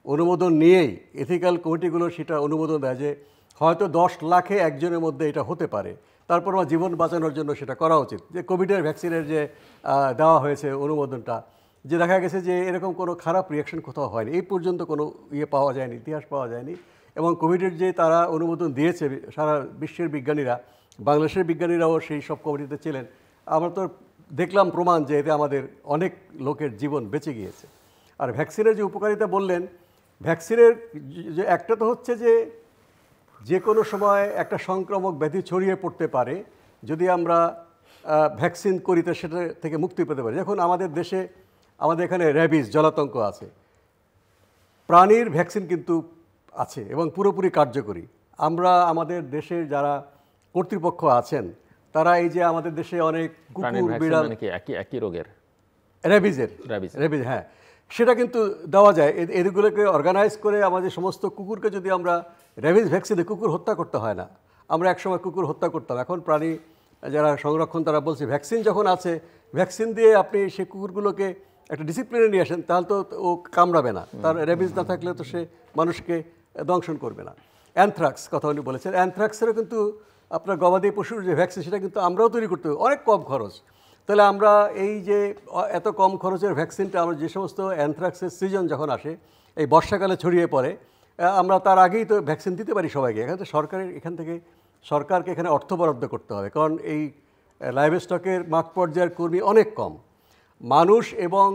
অনুমোদন নিয়েই এথিক্যাল কমিটিগুলো সেটা অনুমোদন দেয় যে হয়তো 10 লাখে একজনের মধ্যে এটা হতে পারে, তারপর আমার জীবন বাঁচানোর জন্য সেটা করা উচিত। যে কোভিডের ভ্যাকসিনের যে দেওয়া হয়েছে অনুমোদনটা, যে দেখা গেছে যে এরকম কোনো খারাপ রিয়াকশন কোথাও হয়নি, এই পর্যন্ত কোনো পাওয়া যায়নি, ইতিহাস পাওয়া যায়নি। এবং কোভিডের যে তারা অনুমোদন দিয়েছে সারা বিশ্বের বিজ্ঞানীরা, বাংলাদেশের বিজ্ঞানীরাও সেই সব কমিটিতে ছিলেন। আমরা তো দেখলাম প্রমাণ যে এতে আমাদের অনেক লোকের জীবন বেঁচে গিয়েছে। আর ভ্যাকসিনের যে উপকারিতা বললেন, ভ্যাকসিনের যে একটা তো হচ্ছে যে কোনো সময় একটা সংক্রামক ব্যাধি ছড়িয়ে পড়তে পারে, যদি আমরা ভ্যাকসিন করি তো সেটা থেকে মুক্তি পেতে পারি। এখন আমাদের দেশে, আমাদের এখানে র্যাবিস জলাতঙ্ক আছে, প্রাণীর ভ্যাকসিন কিন্তু আছে এবং পুরোপুরি কার্যকরী। আমরা আমাদের দেশের যারা কর্তৃপক্ষ আছেন তারা এই যে আমাদের দেশে অনেক কুকুর বিড়াল, একই রোগের র্যাবিজ, হ্যাঁ, সেটা কিন্তু দেওয়া যায়। এগুলোকে অর্গানাইজ করে আমাদের সমস্ত কুকুরকে যদি আমরা র্যাবিজ ভ্যাকসিনে, কুকুর হত্যা করতে হয় না। আমরা একসময় কুকুর হত্যা করতাম, এখন প্রাণী যারা সংরক্ষণ তারা বলছে ভ্যাকসিন যখন আছে, ভ্যাকসিন দিয়ে আপনি সেই কুকুরগুলোকে একটা ডিসিপ্লিনে নিয়ে আসেন, তাহলে তো ও কামড়াবে না। তার র্যাবিজ না থাকলে তো সে মানুষকে দংশন করবে না। অ্যানথ্রাক্স কথা উনি বলেছেন, অ্যানথ্রাক্সেরও কিন্তু আপনার গবাদি পশুর যে ভ্যাকসিন, সেটা কিন্তু আমরাও তৈরি করতে হবে, অনেক কম খরচ। তাহলে আমরা এই যে এত কম খরচের ভ্যাকসিনটা, আমরা যে সমস্ত অ্যানথ্রাক্সের সিজন যখন আসে, এই বর্ষাকালে ছড়িয়ে পড়ে, আমরা তার আগেই তো ভ্যাকসিন দিতে পারি সবাইকে। এখানে তো সরকারকে এখানে অর্থ বরাদ্দ করতে হবে, কারণ এই লাইভ স্টকের মাঠ পর্যায়ের কর্মী অনেক কম। মানুষ এবং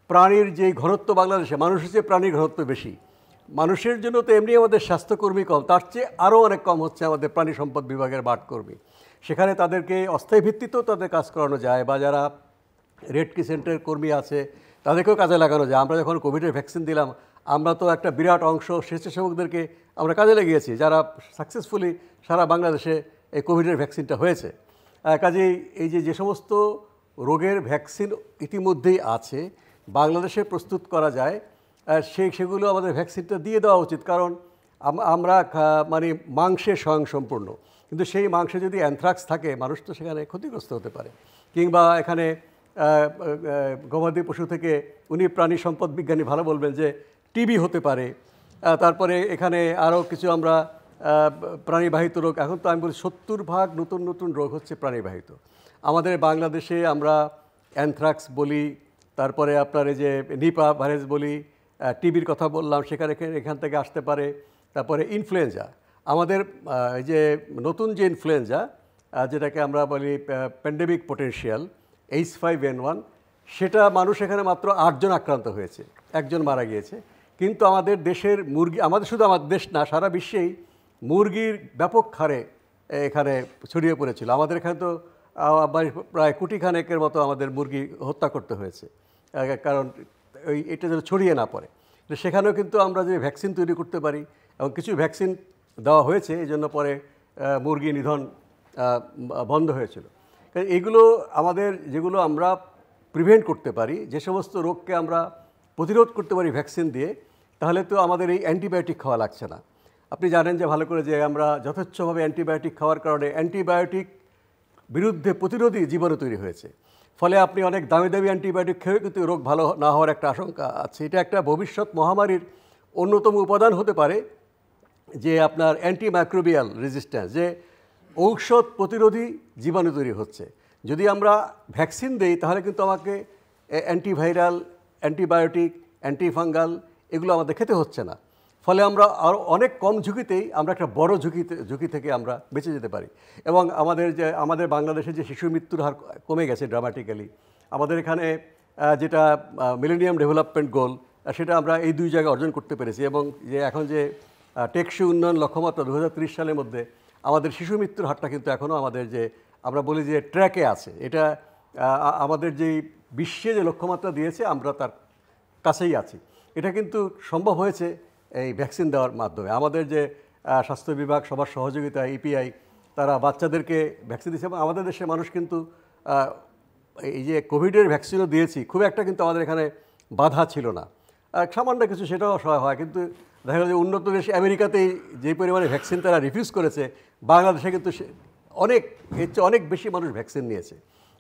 প্রাণীর যেই ঘনত্ব বাংলাদেশে, মানুষের চেয়ে প্রাণীর ঘনত্ব বেশি। মানুষের জন্য তো এমনি আমাদের স্বাস্থ্যকর্মী কম, তার চেয়ে আরও অনেক কম হচ্ছে আমাদের প্রাণী সম্পদ বিভাগের মাঠকর্মী। সেখানে তাদেরকে অস্থায়ী ভিত্তিতেও তাদের কাজ করানো যায়, বা যারা রেড ক্রিসেন্টের কর্মী আছে তাদেরকেও কাজে লাগানো যায়। আমরা যখন কোভিডের ভ্যাকসিন দিলাম, আমরা তো একটা বিরাট অংশ স্বেচ্ছাসেবকদেরকে আমরা কাজে লাগিয়েছি, যারা সাকসেসফুলি সারা বাংলাদেশে এই কোভিডের ভ্যাকসিনটা হয়েছে। কাজেই এই যে সমস্ত রোগের ভ্যাকসিন ইতিমধ্যেই আছে, বাংলাদেশে প্রস্তুত করা যায়, সেগুলো আমাদের ভ্যাকসিনটা দিয়ে দেওয়া উচিত। কারণ আমরা মানে মাংসে স্বয়ংসম্পূর্ণ, কিন্তু সেই মাংসে যদি অ্যানথ্রাক্স থাকে, মানুষ তো সেখানে ক্ষতিগ্রস্ত হতে পারে। কিংবা এখানে গবাদি পশু থেকে, উনি প্রাণী সম্পদ বিজ্ঞানী ভালো বলবেন, যে টিবি হতে পারে। তারপরে এখানে আরও কিছু আমরা প্রাণীবাহিত রোগ, এখন তো আমি বলি 70% নতুন নতুন রোগ হচ্ছে প্রাণীবাহিত। আমাদের বাংলাদেশে আমরা অ্যানথ্রাক্স বলি, তারপরে আপনার এই যে নিপা ভাইরাস বলি, টিবির কথা বললাম, এখান থেকে আসতে পারে। তারপরে ইনফ্লুয়েঞ্জা, আমাদের এই যে নতুন যে ইনফ্লুয়েঞ্জা, যেটাকে আমরা বলি প্যান্ডেমিক পোটেনশিয়াল H5N1, সেটা মানুষ এখানে মাত্র 8 জন আক্রান্ত হয়েছে, 1 জন মারা গিয়েছে। কিন্তু আমাদের দেশের মুরগি, শুধু আমাদের দেশ না, সারা বিশ্বেই মুরগির ব্যাপক হারে এখানে ছড়িয়ে পড়েছিল। আমাদের এখানে তো প্রায় কোটিখানেকের মতো আমাদের মুরগি হত্যা করতে হয়েছে, কারণ এটা যেন ছড়িয়ে না পড়ে। সেখানেও কিন্তু আমরা যে ভ্যাকসিন তৈরি করতে পারি, এবং কিছু ভ্যাকসিন দেওয়া হয়েছে, এই জন্য পরে মুরগি নিধন বন্ধ হয়েছিল। এইগুলো আমাদের, যেগুলো আমরা প্রিভেন্ট করতে পারি, যে সমস্ত রোগকে আমরা প্রতিরোধ করতে পারি ভ্যাকসিন দিয়ে, তাহলে তো আমাদের এই অ্যান্টিবায়োটিক খাওয়া লাগছে না। আপনি জানেন যে ভালো করে, যে আমরা যথেচ্ছভাবে অ্যান্টিবায়োটিক খাওয়ার কারণে অ্যান্টিবায়োটিক বিরুদ্ধে প্রতিরোধী জীবাণু তৈরি হয়েছে। ফলে আপনি অনেক দামি দামি অ্যান্টিবায়োটিক খেয়েও কিন্তু রোগ ভালো না হওয়ার একটা আশঙ্কা আছে। এটা একটা ভবিষ্যৎ মহামারীর অন্যতম উপাদান হতে পারে, যে আপনার অ্যান্টিমাইক্রোবিয়াল রেজিস্ট্যান্স, যে ঔষধ প্রতিরোধী জীবাণু তৈরি হচ্ছে। যদি আমরা ভ্যাকসিন দেই, তাহলে কিন্তু আমাকে অ্যান্টিভাইরাল, অ্যান্টিবায়োটিক, অ্যান্টিফাঙ্গাল এগুলো আমাদের খেতে হচ্ছে না। ফলে আমরা আরও অনেক কম ঝুঁকিতেই আমরা একটা বড় ঝুঁকি থেকে আমরা বেঁচে যেতে পারি। এবং আমাদের বাংলাদেশে যে শিশু মৃত্যুর হার কমে গেছে ড্রামাটিক্যালি, আমাদের এখানে যেটা মিলেনিয়াম ডেভেলপমেন্ট গোল, সেটা আমরা এই 2 জায়গায় অর্জন করতে পেরেছি। এবং যে এখন যে টেকসই উন্নয়ন লক্ষ্যমাত্রা 2030 সালের মধ্যে আমাদের শিশু মৃত্যুর হারটা কিন্তু এখনও আমাদের যে আমরা বলি যে ট্র্যাকে আছে। এটা আমাদের যেই বিশ্বে যে লক্ষ্যমাত্রা দিয়েছে আমরা তার কাছেই আছি। এটা কিন্তু সম্ভব হয়েছে এই ভ্যাকসিন দেওয়ার মাধ্যমে। আমাদের যে স্বাস্থ্য বিভাগ সবার সহযোগিতা, ইপিআই, তারা বাচ্চাদেরকে ভ্যাকসিন দিয়েছে। এবং আমাদের দেশের মানুষ কিন্তু এই যে কোভিডের ভ্যাকসিনও দিয়েছি, খুব একটা কিন্তু আমাদের এখানে বাধা ছিল না। সামান্য কিছু সেটাও সহায় হয়, কিন্তু দেখা গেল যে উন্নত দেশ আমেরিকাতেই যে পরিমাণে ভ্যাকসিন তারা রিফিউজ করেছে, বাংলাদেশে কিন্তু অনেক এর চেয়ে অনেক বেশি মানুষ ভ্যাকসিন নিয়েছে।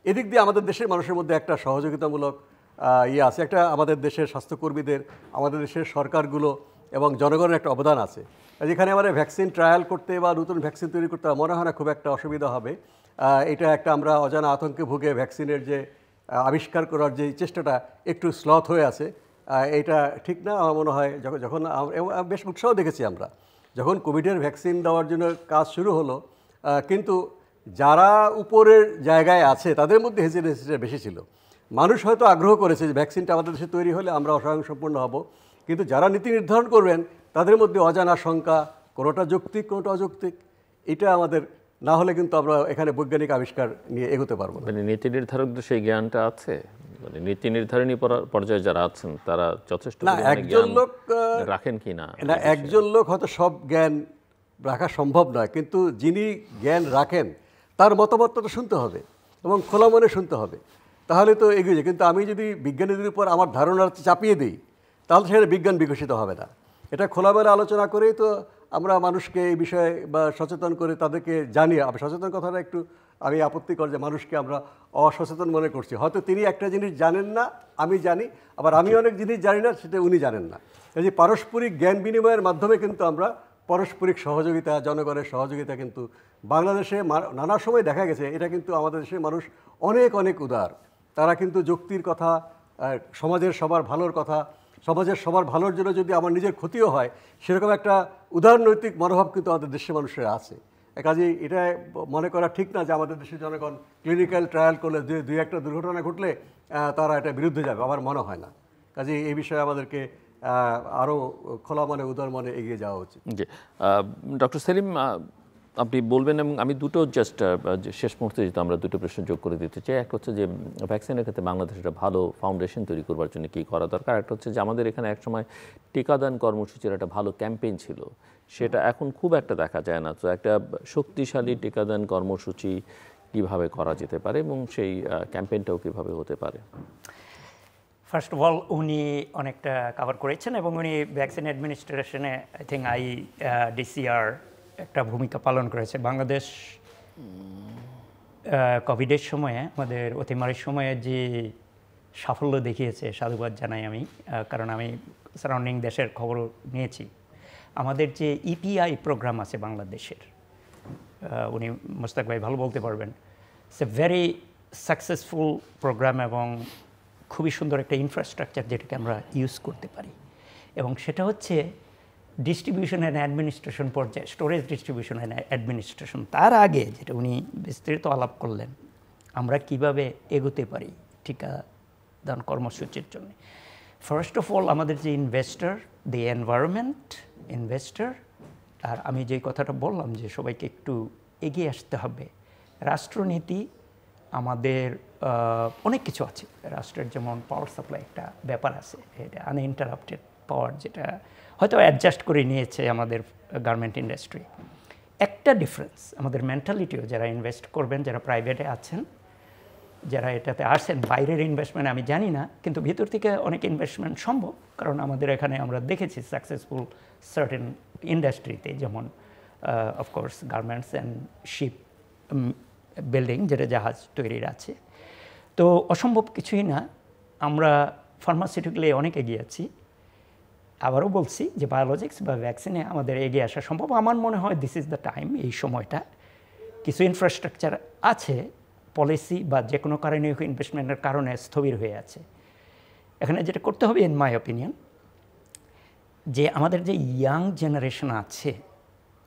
এদিক দিয়ে আমাদের দেশের মানুষের মধ্যে একটা সহযোগিতামূলক আছে, একটা আমাদের দেশের স্বাস্থ্যকর্মীদের, আমাদের দেশের সরকারগুলো এবং জনগণের একটা অবদান আছে। যেখানে আমাদের ভ্যাকসিন ট্রায়াল করতে বা নতুন ভ্যাকসিন তৈরি করতে মনে হয় না খুব একটা অসুবিধা হবে। এটা একটা আমরা অজানা আতঙ্কে ভুগে ভ্যাকসিনের যে আবিষ্কার করার যে চেষ্টাটা একটু স্লথ হয়ে আছে, এটা ঠিক না। আমার মনে হয় যখন বেশ উৎসাহ দেখেছি আমরা যখন কোভিডের ভ্যাকসিন দেওয়ার জন্য কাজ শুরু হলো, কিন্তু যারা উপরের জায়গায় আছে তাদের মধ্যে হেজিটেন্সিটা বেশি ছিল। মানুষ হয়তো আগ্রহ করেছে যে ভ্যাকসিনটা আমাদের দেশে তৈরি হলে আমরা স্বয়ংসম্পূর্ণ হব, কিন্তু যারা নীতি নির্ধারণ করবেন তাদের মধ্যে অজানা শঙ্কা, কোনোটা যৌক্তিক কোনোটা অযৌক্তিক। এটা আমাদের না হলে কিন্তু আমরা এখানে বৈজ্ঞানিক আবিষ্কার নিয়ে এগোতে পারবো না। মানে নীতি নির্ধারকদের সেই জ্ঞানটা আছে, মানে নীতি নির্ধারণী পর্যায়ে যারা আছেন তারা যথেষ্ট না একজন লোক রাখেন কি না, একজন লোক হয়তো সব জ্ঞান রাখা সম্ভব নয়, কিন্তু যিনি জ্ঞান রাখেন তার মতামতটা তো শুনতে হবে এবং খোলা মনে শুনতে হবে, তাহলে তো এগিয়ে যায়। কিন্তু আমি যদি বিজ্ঞানীদের উপর আমার ধারণা চাপিয়ে দিই তাহলে সেখানে বিজ্ঞান বিকশিত হবে না। এটা খোলামেলা আলোচনা করেই তো আমরা মানুষকে এই বিষয়ে বা সচেতন করে তাদেরকে জানিয়ে, সচেতন কথাটা একটু আমি আপত্তিকর যে মানুষকে আমরা অসচেতন মনে করছি। হয়তো তিনি একটা জিনিস জানেন না, আমি জানি, আবার আমি অনেক জিনিস জানি না, সেটা উনি জানেন না। এই যে পারস্পরিক জ্ঞান বিনিময়ের মাধ্যমে কিন্তু আমরা পারস্পরিক সহযোগিতা, জনগণের সহযোগিতা কিন্তু বাংলাদেশে নানা সময় দেখা গেছে। এটা কিন্তু আমাদের দেশের মানুষ অনেক অনেক উদার। তারা কিন্তু যুক্তির কথা, সমাজের সবার ভালোর কথা, সমাজের সবার ভালোর জন্য যদি আমার নিজের ক্ষতিও হয়, সেরকম একটা উদারনৈতিক মনোভাব কিন্তু আমাদের দেশের মানুষের আছে। কাজেই এটা মনে করা ঠিক না যে আমাদের দেশের জনগণ ক্লিনিক্যাল ট্রায়াল করলে যে 2-1টা দুর্ঘটনা ঘটলে তারা এটা বিরুদ্ধে যাবে, আমার মনে হয় না। কাজেই এই বিষয়ে আমাদেরকে আরও খোলা মনে, উদার মনে এগিয়ে যাওয়া উচিত। জি, ডক্টর সেলিম, আপনি বলবেন। এবং আমি দুটো জাস্ট শেষ মুহূর্তে যেহেতু আমরা দুটো প্রশ্ন যোগ করে দিতে চাই। একটা হচ্ছে যে ভ্যাকসিনের ক্ষেত্রে বাংলাদেশের একটা ভালো ফাউন্ডেশন তৈরি করবার জন্য কী করা দরকার। একটা হচ্ছে যে আমাদের এখানে একসময় টিকাদান কর্মসূচির একটা ভালো ক্যাম্পেইন ছিল, সেটা এখন খুব একটা দেখা যায় না। তো একটা শক্তিশালী টিকাদান কর্মসূচি কীভাবে করা যেতে পারে এবং সেই ক্যাম্পেইনটাও কীভাবে হতে পারে? ফার্স্ট অফ অল উনি অনেকটা কভার করেছেন এবং উনি ভ্যাকসিন অ্যাডমিনিস্ট্রেশনে আই থিঙ্ক ডিসিআর একটা ভূমিকা পালন করেছে। বাংলাদেশ কোভিডের সময়ে, আমাদের অতিমারির সময়ে যে সাফল্য দেখিয়েছে, সাধুবাদ জানাই আমি, কারণ আমি সারাউন্ডিং দেশের খবর নিয়েছি। আমাদের যে ইপিআই প্রোগ্রাম আছে বাংলাদেশের, উনি মোস্তাক ভাই ভালো বলতে পারবেন, it's a very successful programme এবং খুবই সুন্দর একটা ইনফ্রাস্ট্রাকচার যেটাকে আমরা ইউজ করতে পারি। এবং সেটা হচ্ছে ডিস্ট্রিবিউশন অ্যান্ড অ্যাডমিনিস্ট্রেশন পর্যায়ে, স্টোরেজ ডিস্ট্রিবিউশন অ্যান্ড অ্যাডমিনিস্ট্রেশন। তার আগে যেটা উনি বিস্তারিত আলাপ করলেন, আমরা কিভাবে এগোতে পারি টিকাদান কর্মসূচির জন্য। ফার্স্ট অফ অল আমাদের যে ইনভেস্টর, দি এনভায়রনমেন্ট ইনভেস্টর, আর আমি যেই কথাটা বললাম যে সবাইকে একটু এগিয়ে আসতে হবে। রাষ্ট্রনীতি, আমাদের অনেক কিছু আছে রাষ্ট্রের, যেমন পাওয়ার সাপ্লাই একটা ব্যাপার আছে, এটা আনইন্টারাপ্টেড পাওয়ার, যেটা হয়তো অ্যাডজাস্ট করে নিয়েছে আমাদের গার্মেন্ট ইন্ডাস্ট্রি। একটা ডিফারেন্স আমাদের মেন্টালিটিও, যারা ইনভেস্ট করবেন, যারা প্রাইভেটে আছেন, যারা এটাতে আসেন, বাইরের ইনভেস্টমেন্ট আমি জানি না, কিন্তু ভিতর থেকে অনেক ইনভেস্টমেন্ট সম্ভব। কারণ আমাদের এখানে আমরা দেখেছি সাকসেসফুল সার্টেন ইন্ডাস্ট্রিতে, যেমন of course garments and ship building, যেটা জাহাজ তৈরির আছে। তো অসম্ভব কিছুই না, আমরা ফার্মাসিউটিক্যালি অনেক এগিয়ে আছি। আবারও বলছি যে বায়োলজিক্স বা ভ্যাকসিনে আমাদের এগিয়ে আসা সম্ভব। আমার মনে হয় দিস ইজ দ্য টাইম, এই সময়টা। কিছু ইনফ্রাস্ট্রাকচার আছে, পলিসি বা যে কোনো কারণে ইনভেস্টমেন্টের কারণে স্থবির হয়ে আছে। এখানে যেটা করতে হবে, ইন মাই অপিনিয়ন, যে আমাদের যে ইয়াং জেনারেশন আছে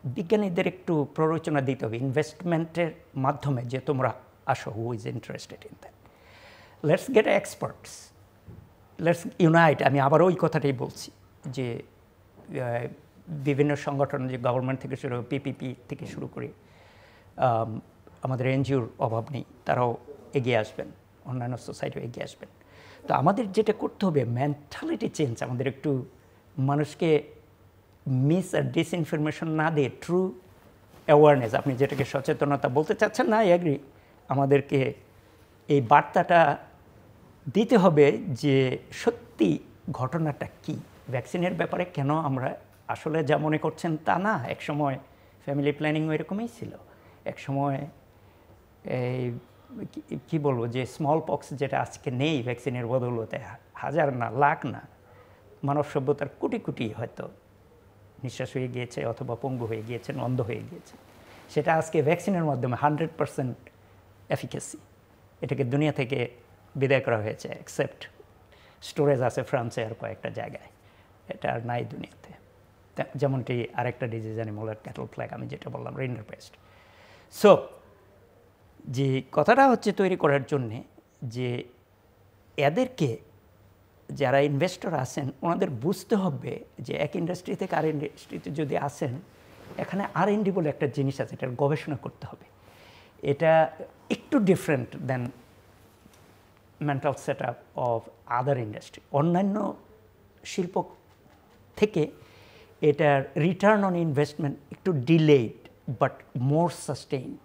বিজ্ঞানীদের একটু প্ররোচনা দিতে হবে ইনভেস্টমেন্টের মাধ্যমে যে তোমরা আসো who is interested in that let's get experts let's unite আমি আবার ওই কথাটাই বলছি যে বিভিন্ন সংগঠন যে গভর্নমেন্ট থেকে শুরু পিপিপি থেকে শুরু করে আমাদের এনজিওর অভাব নেই তারাও এগিয়ে আসবেন অন্যান্য সোসাইটিও এগিয়ে আসবেন তো আমাদের যেটা করতে হবে মেন্টালিটি চেঞ্জ আমাদের একটু মানুষকে মিস আর ডিসইনফরমেশন না দিয়ে ট্রু অ্যাওয়ারনেস আপনি যেটাকে সচেতনতা বলতে চাচ্ছেন না এগ্রি আমাদেরকে এই বার্তাটা দিতে হবে যে সত্যি ঘটনাটা কি ভ্যাকসিনের ব্যাপারে কেন আমরা আসলে যা মনে করছেন তা না একসময় ফ্যামিলি প্ল্যানিং এরকমই ছিল একসময় এই কী বলবো যে স্মল পক্স যেটা আজকে নেই ভ্যাকসিনের বদৌলতে হাজার না লাখ না মানব সভ্যতার কোটি কোটি হয়তো নিঃশ্বাস হয়ে গিয়েছে অথবা পঙ্গু হয়ে গিয়েছে অন্ধ হয়ে গিয়েছে সেটা আজকে ভ্যাকসিনের মাধ্যমে 100% এফিকেসি এটাকে দুনিয়া থেকে বিদায় করা হয়েছে এক্সেপ্ট স্টোরেজ আছে ফ্রান্সে আর কয়েকটা জায়গায় এটা আর নাই দুনিয়াতে যেমনটি আরেকটা ডিজিজ অ্যানিমালের ক্যাটল ফ্ল্যাগ আমি যেটা বললাম রিন্ডারপেস্ট সো যে কথাটা হচ্ছে তৈরি করার জন্যে যে এদেরকে যারা ইনভেস্টর আছেন ওনাদের বুঝতে হবে যে এক ইন্ডাস্ট্রি থেকে আর ইন্ডাস্ট্রিতে যদি আসেন এখানে R&D বলে একটা জিনিস আছে এটার গবেষণা করতে হবে এটা একটু different than mental set up of other industry অন্যান্য শিল্প থেকে এটার রিটার্ন অন ইনভেস্টমেন্ট একটু ডিলেড বাট মোর সাস্টেইনড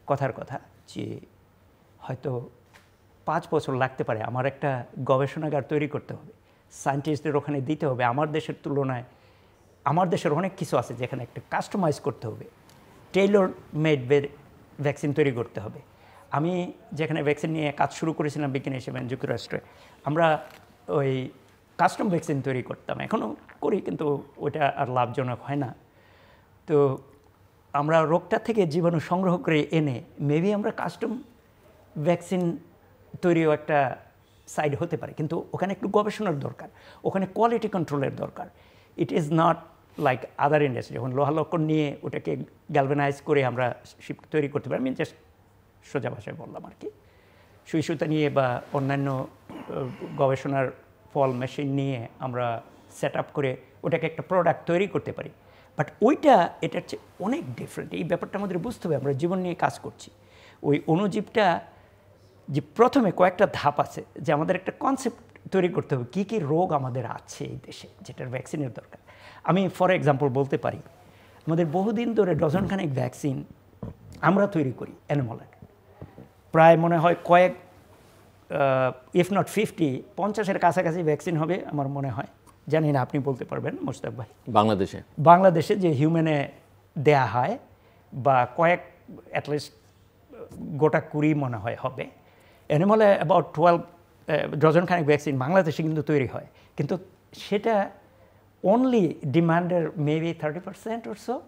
কথার কথা যে হয়তো 5 বছর লাগতে পারে আমার একটা গবেষণাগার তৈরি করতে হবে সায়েন্টিস্টদের ওখানে দিতে হবে আমার দেশের তুলনায় আমার দেশের অনেক কিছু আছে যেখানে একটা কাস্টমাইজ করতে হবে টেইলর মেড ভ্যাকসিন তৈরি করতে হবে আমি যেখানে ভ্যাকসিন নিয়ে কাজ শুরু করেছিলাম বিজ্ঞানী হিসেবে যুক্তরাষ্ট্রে আমরা ওই কাস্টম ভ্যাকসিন তৈরি করতাম এখনও করি কিন্তু ওইটা আর লাভজনক হয় না তো আমরা রোগটা থেকে জীবাণু সংগ্রহ করে এনে মেবি আমরা কাস্টম ভ্যাকসিন তৈরিও একটা সাইড হতে পারে কিন্তু ওখানে একটু গবেষণার দরকার ওখানে কোয়ালিটি কন্ট্রোলের দরকার it is not like other industry যখন লোহা লক্কর নিয়ে ওটাকে গ্যালভানাইজ করে আমরা শিপ তৈরি করতে পারি আমি জাস্ট সোজা ভাষায় বললাম আর কি সুই সুতা নিয়ে বা অন্যান্য গবেষণার ফল মেশিন নিয়ে আমরা সেট আপ করে ওটাকে একটা প্রোডাক্ট তৈরি করতে পারি বাট ওইটা এটার চেয়ে অনেক ডিফারেন্ট এই ব্যাপারটা আমাদের বুঝতে হবে আমরা জীবন নিয়ে কাজ করছি ওই অণুজীবটা যে প্রথমে কয়েকটা ধাপ আছে যে আমাদের একটা কনসেপ্ট তৈরি করতে হবে কী কী রোগ আমাদের আছে এই দেশে যেটার ভ্যাকসিনের দরকার আমি ফর এক্সাম্পল বলতে পারি আমাদের বহুদিন ধরে ডজনখানেক ভ্যাকসিন আমরা তৈরি করি অ্যানিমালের প্রায় মনে হয় কয়েক ইফ নট 50-এর কাছাকাছি ভ্যাকসিন হবে আমার মনে হয় জানি না আপনি বলতে পারবেন মোশতাক ভাই বাংলাদেশে যে হিউম্যানে দেয়া হয় বা কয়েক অ্যাটলিস্ট গোটা 20 মনে হয় হবে অ্যানিমালে অ্যাবাউট 12 ডজনখানেক ভ্যাকসিন বাংলাদেশে কিন্তু তৈরি হয় কিন্তু সেটা অনলি ডিমান্ডের মেবি 30% অর সো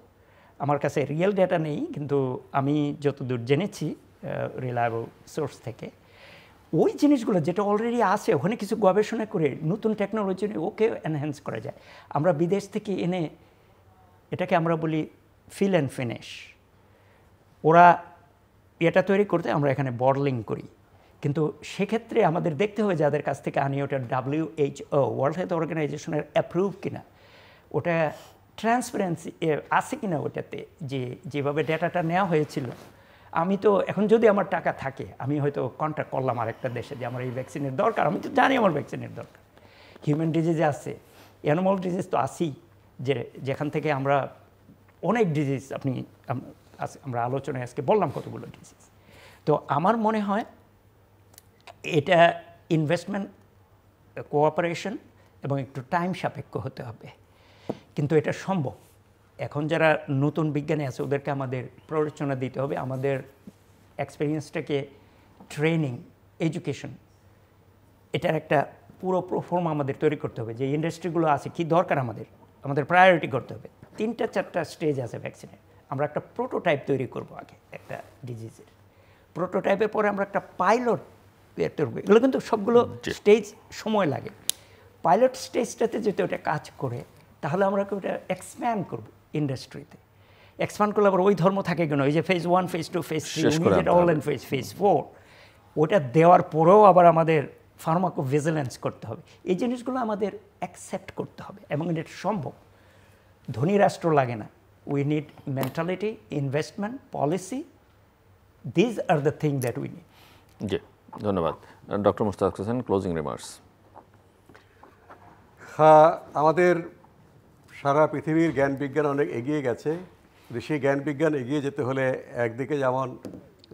আমার কাছে রিয়েল ডেটা নেই কিন্তু আমি যতদূর জেনেছি রিলায়েবল সোর্স থেকে ওই জিনিসগুলো যেটা অলরেডি আছে ওখানে কিছু গবেষণা করে নতুন টেকনোলজি নিয়ে ওকে এনহ্যান্স করা যায় আমরা বিদেশ থেকে এনে এটাকে আমরা বলি ফিল অ্যান্ড ফিনিশ ওরা এটা তৈরি করতে আমরা এখানে বটলিং করি কিন্তু সেক্ষেত্রে আমাদের দেখতে হবে যাদের কাছ থেকে আনি ওটা WHO ওয়ার্ল্ড হেলথ অর্গানাইজেশনের অ্যাপ্রুভ কিনা ওটা ট্রান্সপারেন্সি আছে কিনা ওটাতে যে যেভাবে ডেটাটা নেওয়া হয়েছিল আমি তো এখন যদি আমার টাকা থাকে আমি হয়তো কন্ট্যাক্ট করলাম আরেকটা দেশে যে আমার এই ভ্যাকসিনের দরকার আমি তো জানি আমার ভ্যাকসিনের দরকার হিউম্যান ডিজিজ আছে অ্যানিমাল ডিজিজ তো আসি যেখান থেকে আমরা অনেক ডিজিজ আমরা আলোচনায় আজকে বললাম কতগুলো ডিজিজ তো আমার মনে হয় এটা ইনভেস্টমেন্ট কোঅপারেশন এবং একটু টাইম সাপেক্ষ হতে হবে কিন্তু এটা সম্ভব এখন যারা নতুন বিজ্ঞানী আছে ওদেরকে আমাদের প্ররোচনা দিতে হবে আমাদের এক্সপিরিয়েন্সটাকে ট্রেনিং এডুকেশন এটার একটা পুরো প্রফর্ম আমাদের তৈরি করতে হবে যে ইন্ডাস্ট্রিগুলো আছে কী দরকার আমাদের প্রায়োরিটি করতে হবে 3-4টা স্টেজ আছে ভ্যাকসিনের আমরা একটা প্রোটোটাইপ তৈরি করব আগে একটা ডিজিজের প্রোটোটাইপের পরে আমরা একটা পাইলট তৈরি করব এগুলো কিন্তু সবগুলো স্টেজ সময় লাগে পাইলট স্টেজটাতে যদি ওটা কাজ করে তাহলে আমরা ওটা এক্সপ্যান্ড করব ইন্ডাস্ট্রিতে। এক্সপ্যান্ড করলে আবার ওই ধর্ম থাকে কেন, ওই যে ফেজ 1 ফেজ 2 ফেজ 3 যেটা অল এন্ড ফেজ 4, ওটা দেওয়ার পরেও আবার আমাদের ফার্মাকোভিজিলেন্স করতে হবে। এই জিনিসগুলো আমাদের অ্যাকসেপ্ট করতে হবে এবং এটা সম্ভব। ধনী রাষ্ট্র লাগে না। We need mentality, investment, policy. These are the thing that we need. জি, ধন্যবাদ। Doctor Mushtaq Hossain, closing remarks. হ্যাঁ, আমাদের সারা পৃথিবীর জ্ঞান বিজ্ঞান অনেক এগিয়ে গেছে। সেই জ্ঞান বিজ্ঞান এগিয়ে যেতে হলে একদিকে যেমন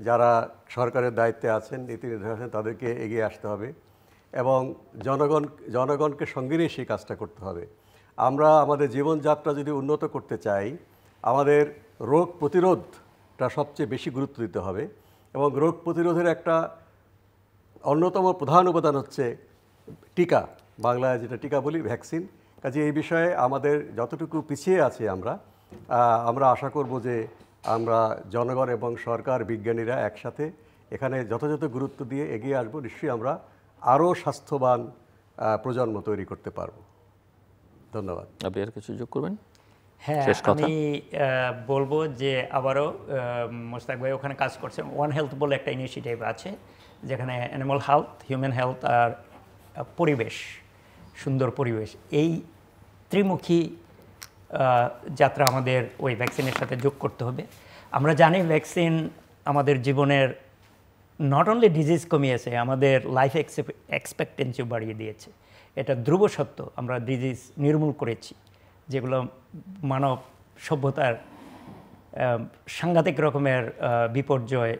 যারা সরকারের দায়িত্বে আছেন, নীতি নির্ধারক আছেন, তাদেরকে এগিয়ে আসতে হবে এবং জনগণকে সঙ্গে নিয়ে সেই কাজটা করতে হবে। আমরা আমাদের জীবনযাত্রা যদি উন্নত করতে চাই, আমাদের রোগ প্রতিরোধটা সবচেয়ে বেশি গুরুত্ব দিতে হবে এবং রোগ প্রতিরোধের একটা অন্যতম প্রধান উপাদান হচ্ছে টিকা, বাংলায় যেটা টিকা বলি, ভ্যাকসিন। কাজে এই বিষয়ে আমাদের যতটুকু পিছিয়ে আছি আমরা আশা করব যে আমরা জনগণ এবং সরকার, বিজ্ঞানীরা একসাথে এখানে যথাযথ গুরুত্ব দিয়ে এগিয়ে আসবো। নিশ্চয়ই আমরা আরও স্বাস্থ্যবান প্রজন্ম তৈরি করতে পারব। ধন্যবাদ। আপনি আর কিছু যোগ করবেন? হ্যাঁ, আমি বলবো যে আবারও মোশতাক ভাই ওখানে কাজ করছেন। ওয়ান হেলথ বলে একটা ইনিশিয়েটিভ আছে, যেখানে অ্যানিমাল হেলথ, হিউম্যান হেলথ আর পরিবেশ, সুন্দর পরিবেশ, এই ত্রিমুখী যাত্রা আমাদের ওই ভ্যাকসিনের সাথে যোগ করতে হবে। আমরা জানি ভ্যাকসিন আমাদের জীবনের নট অনলি ডিজিজ কমিয়েছে, আমাদের লাইফ এক্সপেক্টেন্সিও বাড়িয়ে দিয়েছে। এটা ধ্রুব সত্য। আমরা ডিজিজ নির্মূল করেছি, যেগুলো মানব সভ্যতার সাংঘাতিক রকমের বিপর্যয়,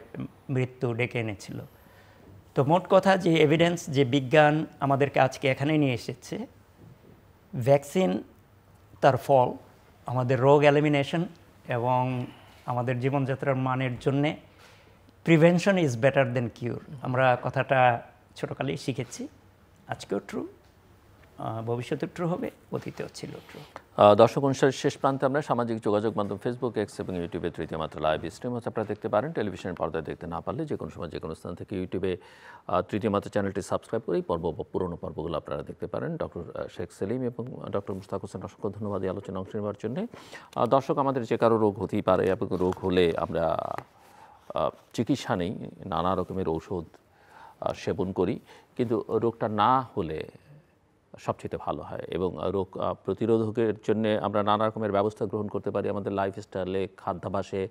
মৃত্যু ডেকে এনেছিল। তো মোট কথা যে এভিডেন্স, যে বিজ্ঞান আমাদেরকে আজকে এখানে নিয়ে এসেছে, ভ্যাকসিন তার ফল আমাদের রোগ এলিমিনেশন এবং আমাদের জীবনযাত্রার মানের জন্যে প্রিভেনশন ইজ বেটার দেন কিউর। আমরা কথাটা ছোটোকালেই শিখেছি, আজকেও ট্রু, ভবিষ্যতে ট্রু হবে, অতীতেও ছিল ট্রু। দর্শক, অনুষ্ঠানের শেষ প্রান্তে আমরা সামাজিক যোগাযোগ মাধ্যম ফেসবুক, এক্স এবং ইউটিউবে তৃতীয় মাত্রা লাইভ স্ট্রিম হচ্ছে আপনারা দেখতে পারেন। টেলিভিশনের পর্দায় দেখতে না পারলে যে কোনো সময় যে কোনো স্থান থেকে ইউটিউবে তৃতীয় মাত্রা চ্যানেলটি সাবস্ক্রাইব করে পুরনো পর্বগুলো আপনারা দেখতে পারেন। ডক্টর শেখ সেলিম এবং ডক্টর মুশতাক হোসেন, অসংখ্য ধন্যবাদ এই আলোচনায় অংশ নেওয়ার জন্য। দর্শক, আমাদের যে কারো রোগ হতেই পারে এবং রোগ হলে আমরা চিকিৎসা নেই, নানা রকমের ঔষধ সেবন করি, কিন্তু রোগটা না হলে সবচেয়ে ভালো হয় এবং রোগ প্রতিরোধকের জন্য আমরা নানা রকমের ব্যবস্থা গ্রহণ করতে পারি আমাদের লাইফস্টাইলে, খাদ্যাভ্যাসে,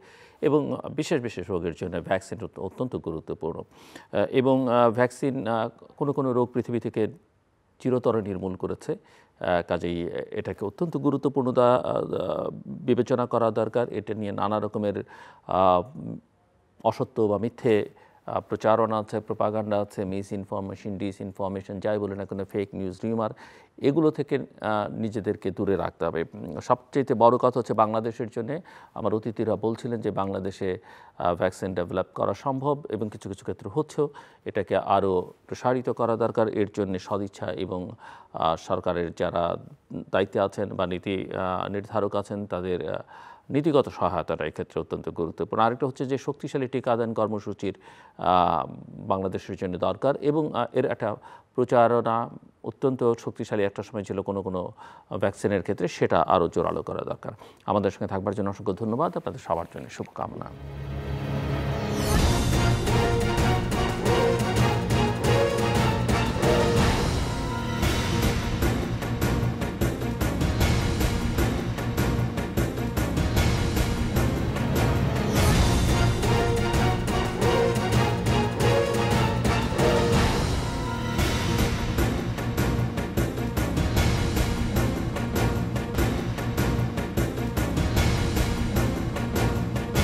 এবং বিশেষ বিশেষ রোগের জন্য ভ্যাকসিন অত্যন্ত গুরুত্বপূর্ণ। এবং ভ্যাকসিন কোনো রোগ পৃথিবী থেকে চিরতরে নির্মূল করেছে। কাজেই এটাকে অত্যন্ত গুরুত্বপূর্ণ বিবেচনা করা দরকার। এটা নিয়ে নানা রকমের অসত্য বা মিথ্যে প্রচারণা আছে, প্রোপাগান্ডা আছে, মিস ইনফরমেশন, ডিসইনফরমেশন, যাই বলে না কোনো ফেক নিউজ, রিউমার, এগুলো থেকে নিজেদেরকে দূরে রাখতে হবে। সবচেয়ে বড় কথা হচ্ছে বাংলাদেশের জন্য, আমার অতিথিরা বলছিলেন যে বাংলাদেশে ভ্যাকসিন ডেভেলপ করা সম্ভব এবং কিছু কিছু ক্ষেত্রে হচ্ছেও। এটাকে আরও প্রসারিত করা দরকার। এর জন্য সদিচ্ছা এবং সরকারের যারা দায়িত্বে আছেন বা নীতি নির্ধারক আছেন, তাদের নীতিগত সহায়তাটা এক্ষেত্রে অত্যন্ত গুরুত্বপূর্ণ। আরেকটা হচ্ছে যে শক্তিশালী টিকাদান কর্মসূচির বাংলাদেশের জন্য দরকার এবং এর একটা প্রচারণা অত্যন্ত শক্তিশালী একটা সময় ছিল কোনো ভ্যাকসিনের ক্ষেত্রে, সেটা আরও জোরালো করা দরকার। আমাদের সঙ্গে থাকবার জন্য অসংখ্য ধন্যবাদ। আপনাদের সবার জন্য শুভকামনা।